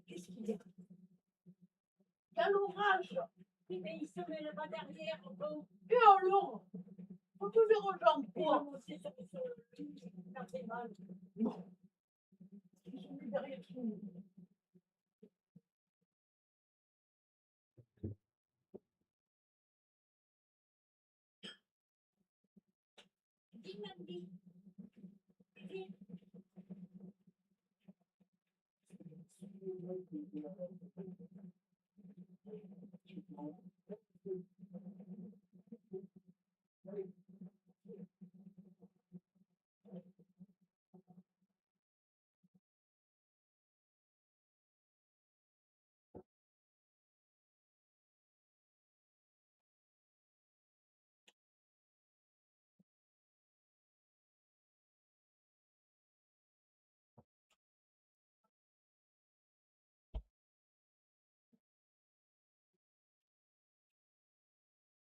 Qu'est-ce qu'il y a? Il y a l'orage. Oui, mais il se met là-bas derrière. Et alors? Faut toujours rejoindre quoi? Moi aussi, ça fait mal. Bon. Ils sont mis derrière tout. Dis, Mandy. Dis.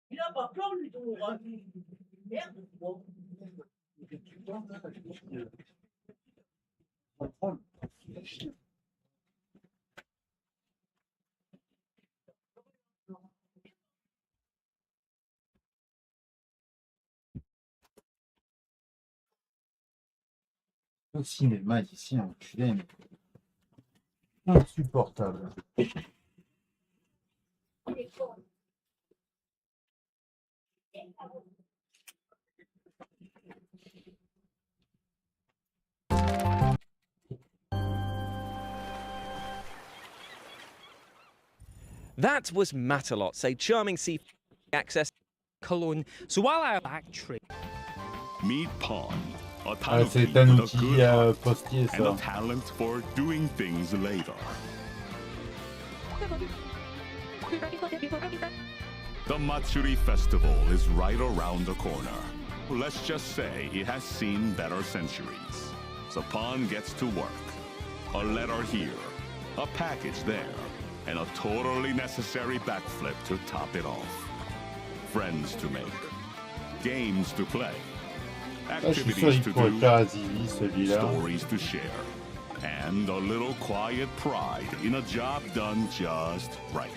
Il a pas peur, lui, de l'orage. Merde, bon. Le cinéma ici, enculé, mais insupportable. That was Matelot, a charming sea access Cologne. So while I backtrack, meet Pawn, a c'est tanuki un with a outil good heart postier, and a ça. talent for doing things later. The Matsuri Festival is right around the corner. Let's just say it has seen better centuries. So Pawn gets to work. A letter here, a package there, and a totally necessary backflip to top it off. Friends to make, games to play, activities to do, stories to share, and a little quiet pride in a job done just right.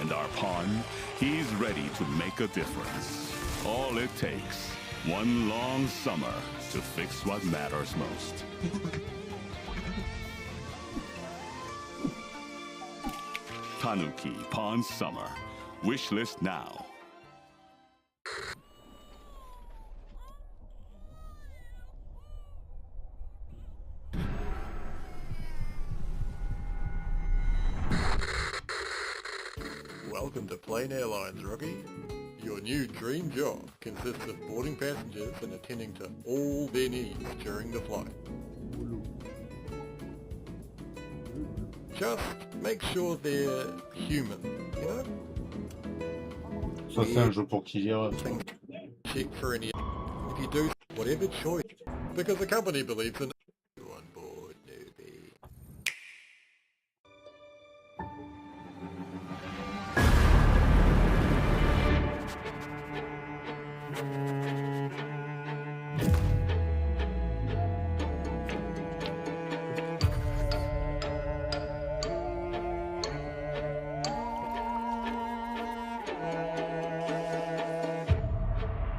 And our Pawn, he's ready to make a difference. All it takes, one long summer to fix what matters most. Tanuki Pawn Summer. Wishlist now. Welcome to Plane Airlines, rookie. Your new dream job consists of boarding passengers and attending to all their needs during the flight. Just make sure they're human, you know? Ça, c'est un jeu pour qui ira. Check for any... If you do, whatever choice, because the company believes in... On board, newbie.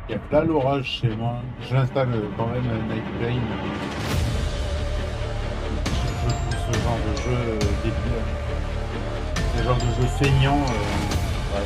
Il y a plein l'orage chez moi. Je l'installe quand même Night Plane. Je trouve ce genre de jeu débile. Ce genre de jeu feignant. Ouais.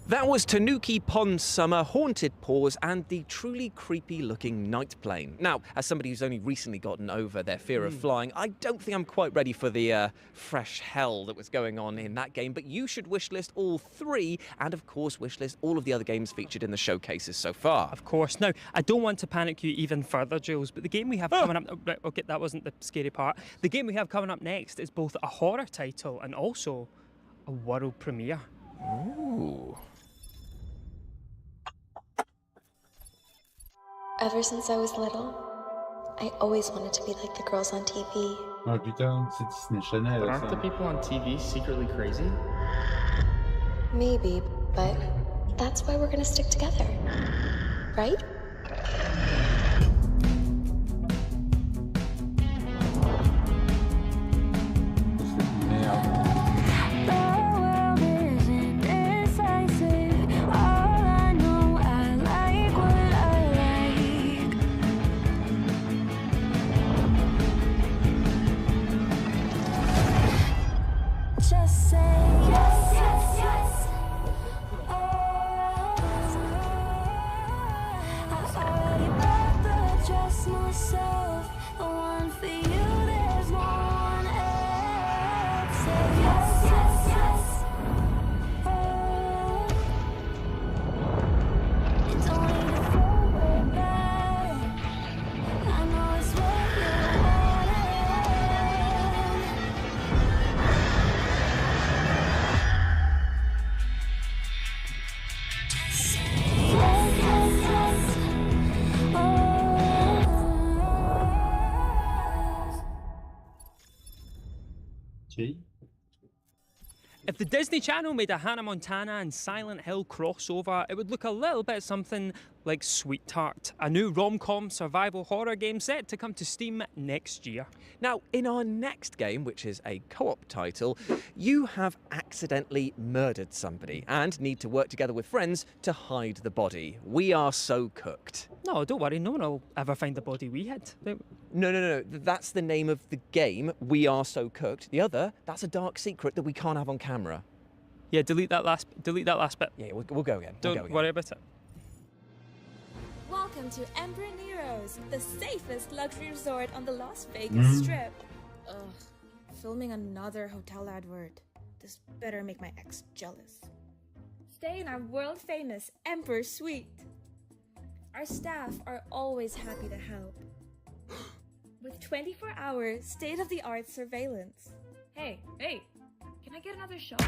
That was Tanuki Pawn Summer, Haunted Paws, and the truly creepy-looking night plane. Now, as somebody who's only recently gotten over their fear of flying, I don't think I'm quite ready for the fresh hell that was going on in that game, but you should wishlist all three, and of course wishlist all of the other games featured in the showcases so far. Of course. Now, I don't want to panic you even further, Jules, but the game we have coming up... Right, okay, that wasn't the scary part. The game we have coming up next is both a horror title and also a world premiere. Ooh. Ever since I was little, I always wanted to be like the girls on TV. Ah putain, c'est Disney Channel. But aren't the people on TV secretly crazy? Maybe, but that's why we're gonna stick together, right? Just say yes, yes, yes. I already bought the dress myself. The one for you, there's no one else. Say yes, yes, yes. You don't need to throw it back. I know it's what you wanted. If the Disney Channel made a Hannah Montana and Silent Hill crossover, it would look a little bit something like Sweetheart, a new rom-com survival horror game set to come to Steam next year. Now, in our next game, which is a co-op title, you have accidentally murdered somebody and need to work together with friends to hide the body. We Are So Cooked. No, don't worry, no one will ever find the body we hid. No. That's the name of the game, We Are So Cooked. The other, that's a dark secret that we can't have on camera. Yeah, delete that last bit. Yeah, we'll go again. Don't worry about it. Welcome to Emperor Nero's, the safest luxury resort on the Las Vegas Strip. Ugh, filming another hotel advert. This better make my ex jealous. Stay in our world-famous Emperor Suite. Our staff are always happy to help. With 24-hour, state-of-the-art surveillance. Hey, can I get another shot?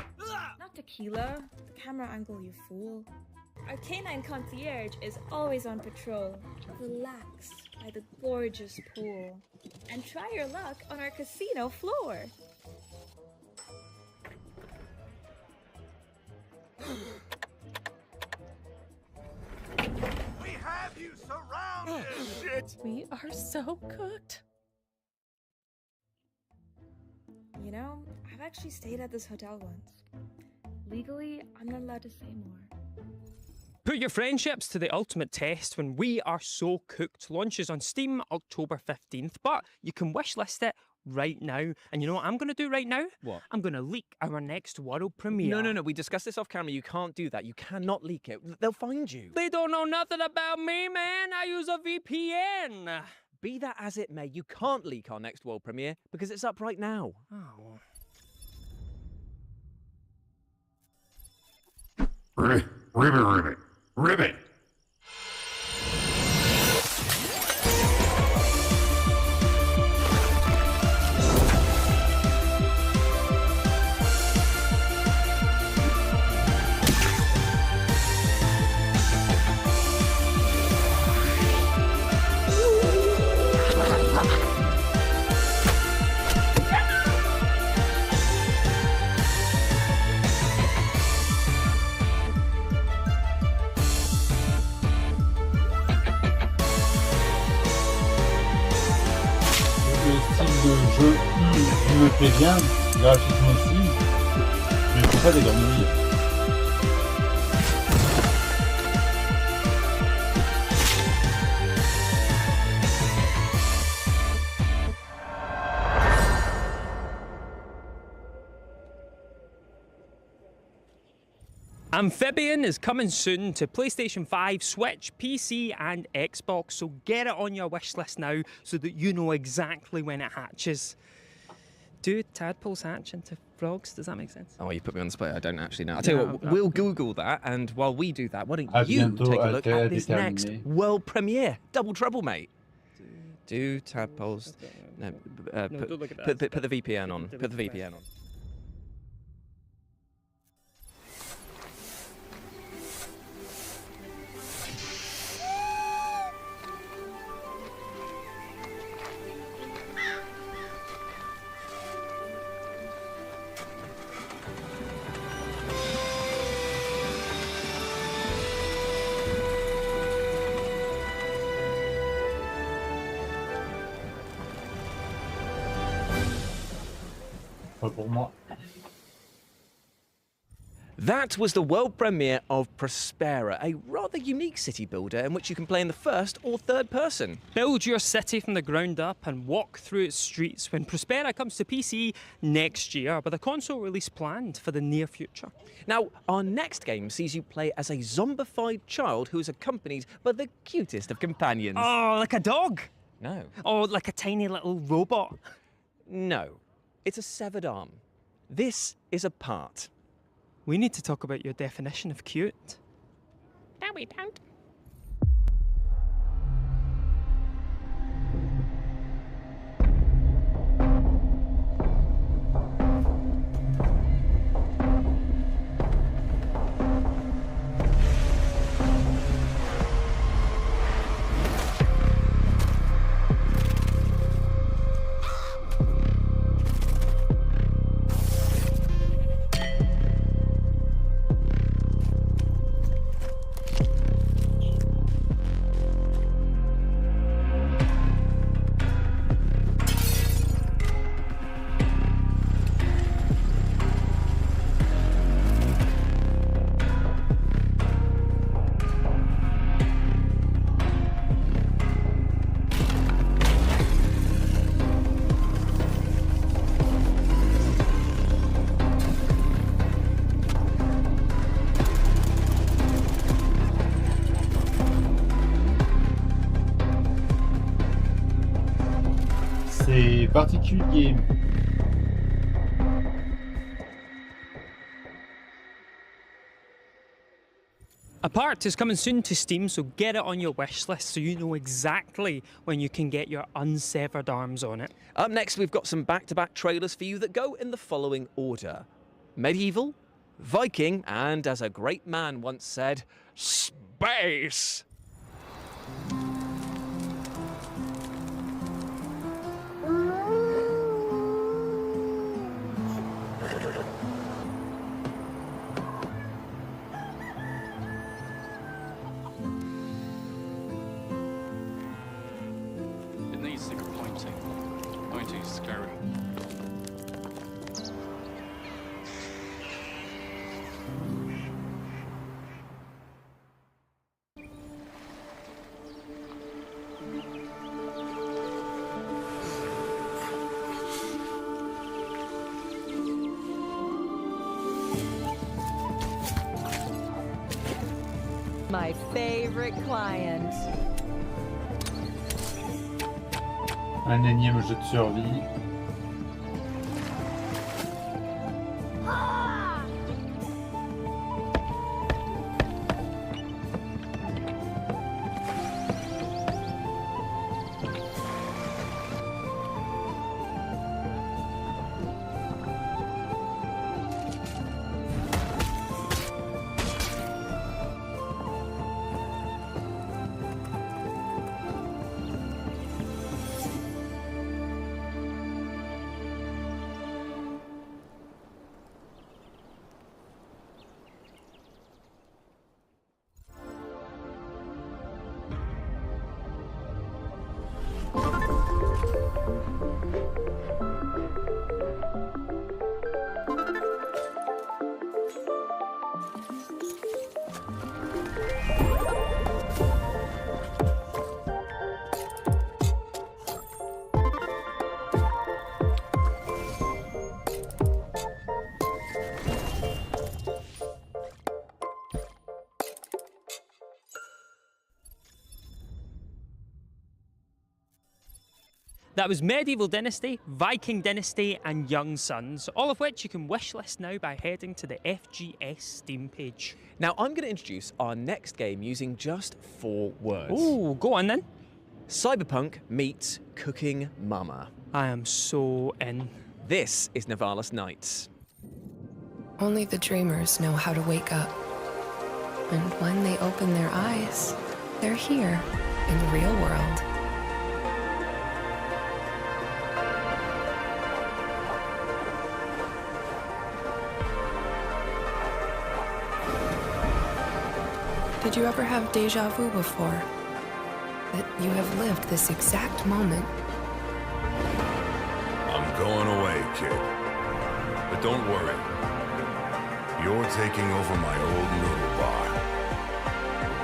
Not tequila. The camera angle, you fool. Our canine concierge is always on patrol. Relax by the gorgeous pool. And try your luck on our casino floor. We have you surrounded! Shit! We are so cooked. You know, I've actually stayed at this hotel once. Legally, I'm not allowed to say more. Put your friendships to the ultimate test when We Are So Cooked launches on Steam October 15th, but you can wishlist it right now. And you know what I'm going to do right now? What? I'm going to leak our next world premiere. No. We discussed this off camera. You can't do that. You cannot leak it. They'll find you. They don't know nothing about me, man. I use a VPN. Be that as it may, you can't leak our next world premiere because it's up right now. Oh. Ribbit. Le jeu me plaît bien, graphiquement aussi, mais c'est pas des grenouilles. Amphibian is coming soon to PlayStation 5, Switch, PC and Xbox, so get it on your wish list now so that you know exactly when it hatches. Do tadpoles hatch into frogs? Does that make sense? Oh, you put me on the spot. I don't actually know. I'll tell you what, we'll Google that, and while we do that, why don't you take a look at this next world premiere? Double trouble, mate. Do tadpoles... No, put the VPN on. Put the VPN on. Pas pour moi. That was the world premiere of Prospera, a rather unique city builder in which you can play in the first or third person. Build your city from the ground up and walk through its streets when Prospera comes to PC next year, with a console release planned for the near future. Now, our next game sees you play as a zombified child who is accompanied by the cutest of companions. Oh, like a dog? No. Oh, like a tiny little robot? No. It's a severed arm. This is a part. We need to talk about your definition of cute. No, we don't. C'est particulier. Apart is coming soon to Steam, so get it on your wish list so you know exactly when you can get your unsevered arms on it. Up next, we've got some back-to-back trailers for you that go in the following order: Medieval, Viking, and as a great man once said, space! It needs the pointing. Pointing is scary. My favorite client. Un énième jeu de survie. That was Medieval Dynasty, Viking Dynasty, and Young Sons, all of which you can wishlist now by heading to the FGS Steam page. Now, I'm going to introduce our next game using just 4 words. Ooh, go on then. Cyberpunk meets Cooking Mama. I am so in. This is Nivalis Nights. Only the dreamers know how to wake up. And when they open their eyes, they're here in the real world. Did you ever have déjà vu before? That you have lived this exact moment? I'm going away, kid. But don't worry. You're taking over my old noodle bar.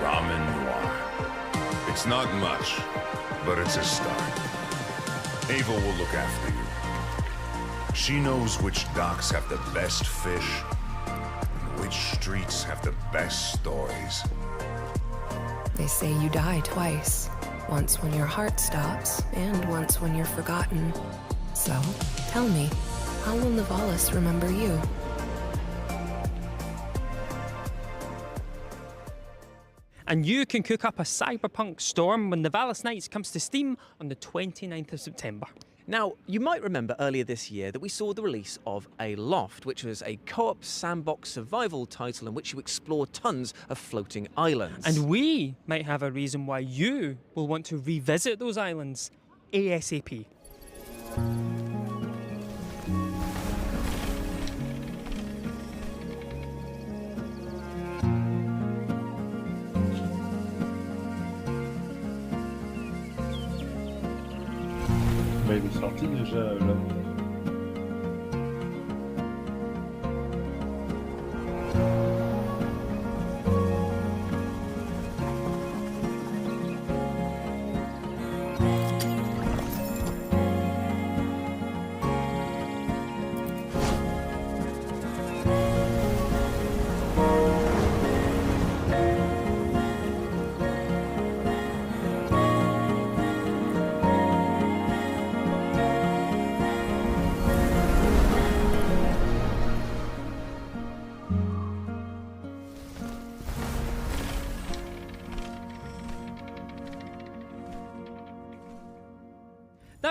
Ramen Noir. It's not much, but it's a start. Ava will look after you. She knows which docks have the best fish, and which streets have the best stories. They say you die twice. Once when your heart stops, and once when you're forgotten. So, tell me, how will Nivalis remember you? And you can cook up a cyberpunk storm when Nivalis Nights comes to Steam on the 29th of September. Now, you might remember earlier this year that we saw the release of Aloft, which was a co-op sandbox survival title in which you explore tons of floating islands. And we might have a reason why you will want to revisit those islands ASAP. Bah, il est sorti déjà là.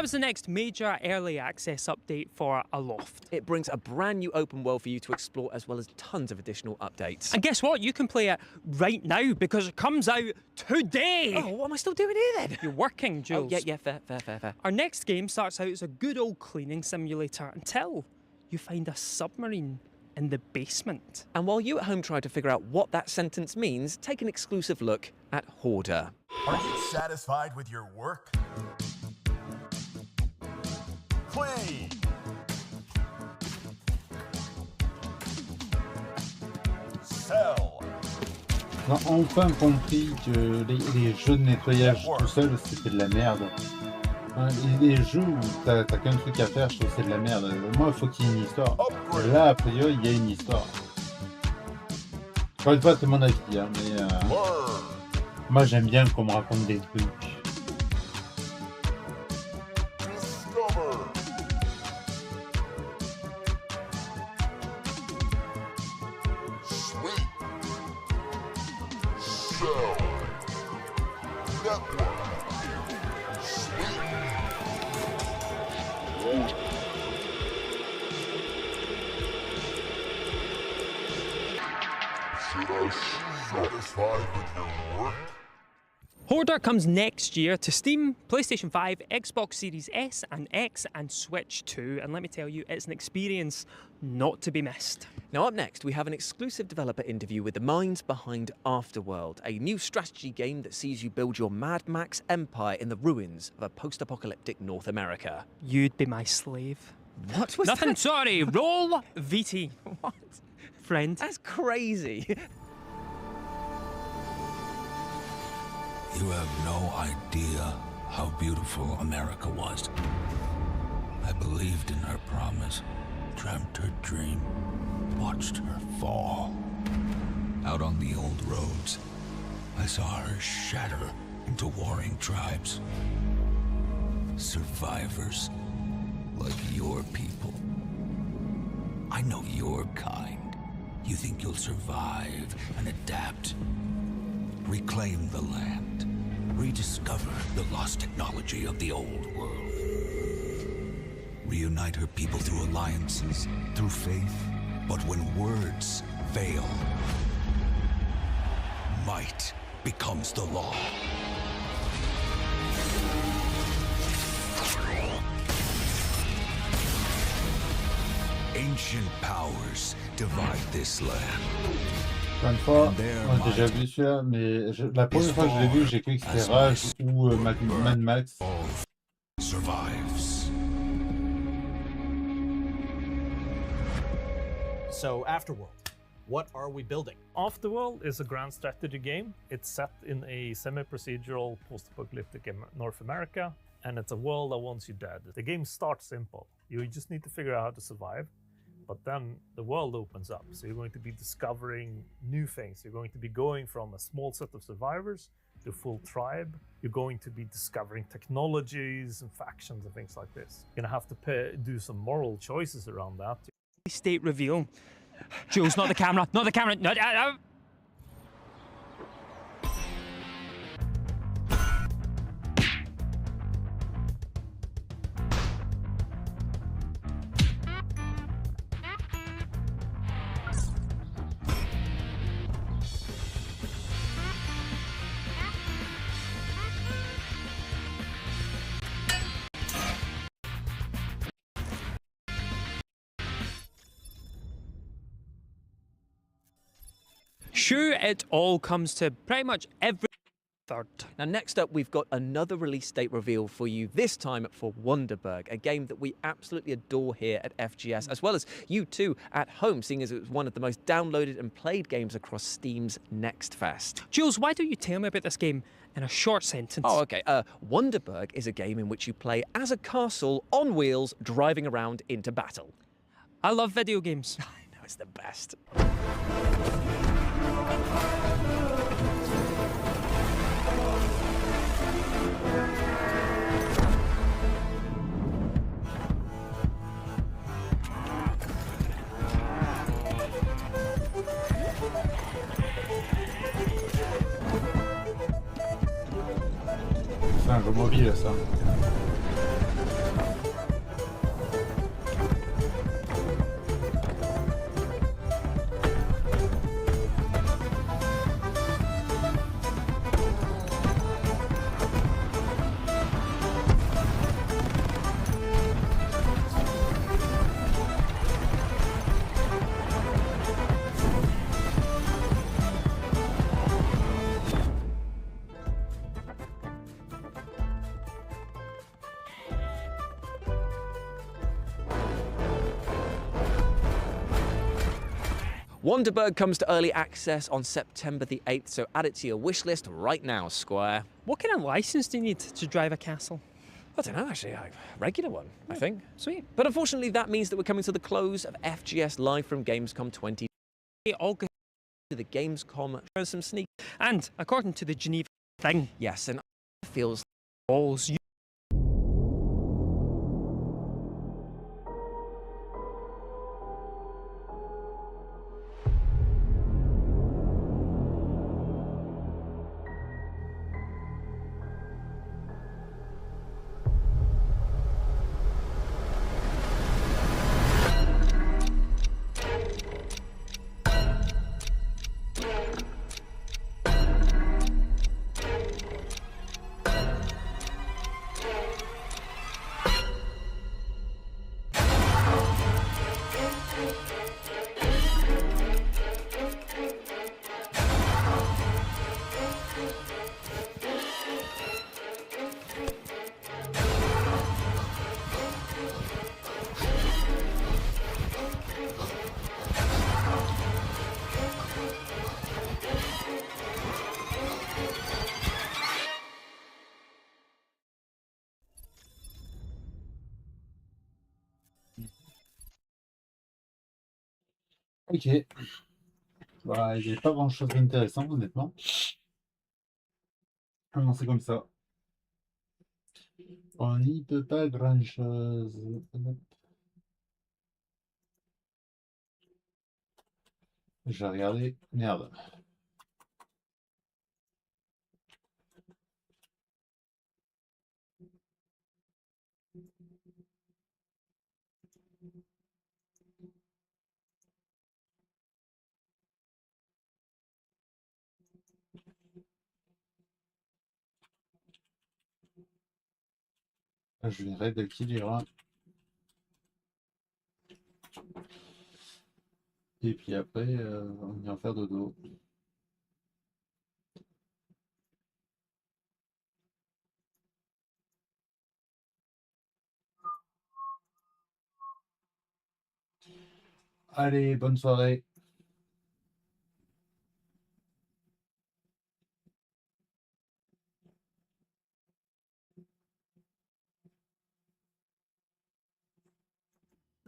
was the next major early access update for Aloft. It brings a brand new open world for you to explore, as well as tons of additional updates. And guess what? You can play it right now because it comes out today. Oh, what am I still doing here then? You're working, Jules. Oh, yeah, fair. Our next game starts out as a good old cleaning simulator until you find a submarine in the basement. And while you at home try to figure out what that sentence means, take an exclusive look at Hoarder. Are you satisfied with your work? Clean. Sell. J'ai enfin compris que les jeux de nettoyage tout seul, c'était de la merde. Les jeux où t'as qu'un truc à faire, je trouve que c'est de la merde. Moi, il faut qu'il y ait une histoire. Là, a priori, il y a une histoire. Encore une fois, c'est mon avis, hein, mais moi, j'aime bien qu'on me raconte des trucs. Hoarder comes next year to Steam, PlayStation 5, Xbox Series S and X and Switch 2, and let me tell you, it's an experience not to be missed. Now up next, we have an exclusive developer interview with the minds behind Afterworld, a new strategy game that sees you build your Mad Max empire in the ruins of a post-apocalyptic North America. You'd be my slave. What was Nothing, that? sorry, roll VT. What? Friend. That's crazy. You have no idea how beautiful America was. I believed in her promise, dreamt her dream, watched her fall. Out on the old roads, I saw her shatter into warring tribes. Survivors like your people. I know your kind. You think you'll survive and adapt. Reclaim the land. Rediscover the lost technology of the old world. Reunite her people through alliances, through faith. But when words fail, might becomes the law. Ancient powers divide this land. Encore une fois, on a déjà vu celui-là, mais la première fois que je l'ai vu, j'ai cru que c'était Rage ou Mad Max. Survives. So, Afterworld, what are we building? Afterworld is a grand strategy game. It's set in a semi-procedural post-apocalyptic North America, and it's a world that wants you dead. The game starts simple. You just need to figure out how to survive. But then the world opens up, so you're going to be discovering new things. You're going to be going from a small set of survivors to a full tribe. You're going to be discovering technologies and factions and things like this. You're going to have to do some moral choices around that. State reveal. Jules, not the camera, not the camera. No. Sure, it all comes to pretty much every third. Now next up, we've got another release date reveal for you, this time for Wonderberg, a game that we absolutely adore here at FGS, as well as you too at home, seeing as it was one of the most downloaded and played games across Steam's Next Fest. Jules, why don't you tell me about this game in a short sentence? Oh, okay. Wonderberg is a game in which you play as a castle on wheels driving around into battle. I love video games. I know, it's the best. C'est un jeu mobile, ça. Wonderburg comes to early access on September the 8th, so add it to your wish list right now, Square. What kind of license do you need to drive a castle? I don't know, actually, a regular one, I think. Sweet. But unfortunately, that means that we're coming to the close of FGS Live from Gamescom 20. August to the Gamescom, show some sneak. And according to the Geneva thing, yes, and it feels balls. Ok. Bah, il n'y avait pas grand chose d'intéressant, honnêtement. Commencer comme ça. On n'y peut pas grand chose. J'ai regardé. Merde. Je verrai de qui dira. Et puis après, on ira faire dodo. Allez, bonne soirée.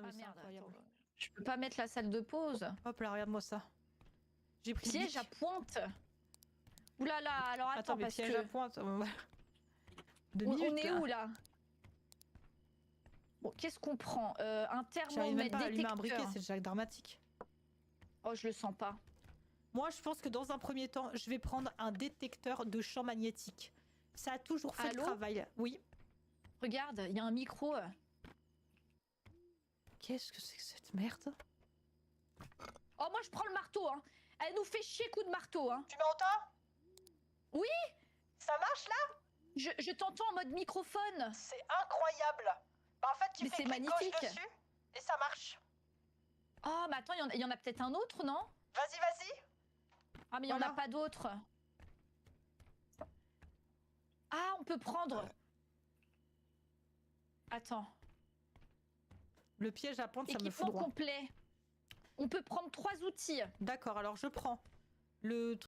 Ah merde, attends. Je peux pas mettre la salle de pause. Hop là, regarde-moi ça. J'ai pris piège à pointe. Ouh là là, alors attends, mais parce piège que... à pointe. on est où là? Bon, qu'est-ce qu'on prend? Un J'arrive même thermomètre pas à allumer un briquet, détecteur. c'est déjà dramatique. Oh, je le sens pas. Moi, je pense que dans un premier temps, je vais prendre un détecteur de champ magnétique. Ça a toujours fait le travail. Oui. Regarde, il y a un micro. Qu'est-ce que c'est que cette merde? Oh, moi je prends le marteau, hein. Elle nous fait chier coup de marteau, hein. Tu m'entends? Oui. Ça marche là? Je t'entends en mode microphone. C'est incroyable. Bah, en fait, tu fais clic gauche dessus et ça marche. Oh, mais attends, il y en a peut-être un autre, non? Vas-y, vas-y. Ah, mais il n'y en a pas d'autre. Ah, on peut prendre... Attends. Le piège à pointe, ça me fout droit. Complet. On peut prendre 3 outils. D'accord, alors je prends le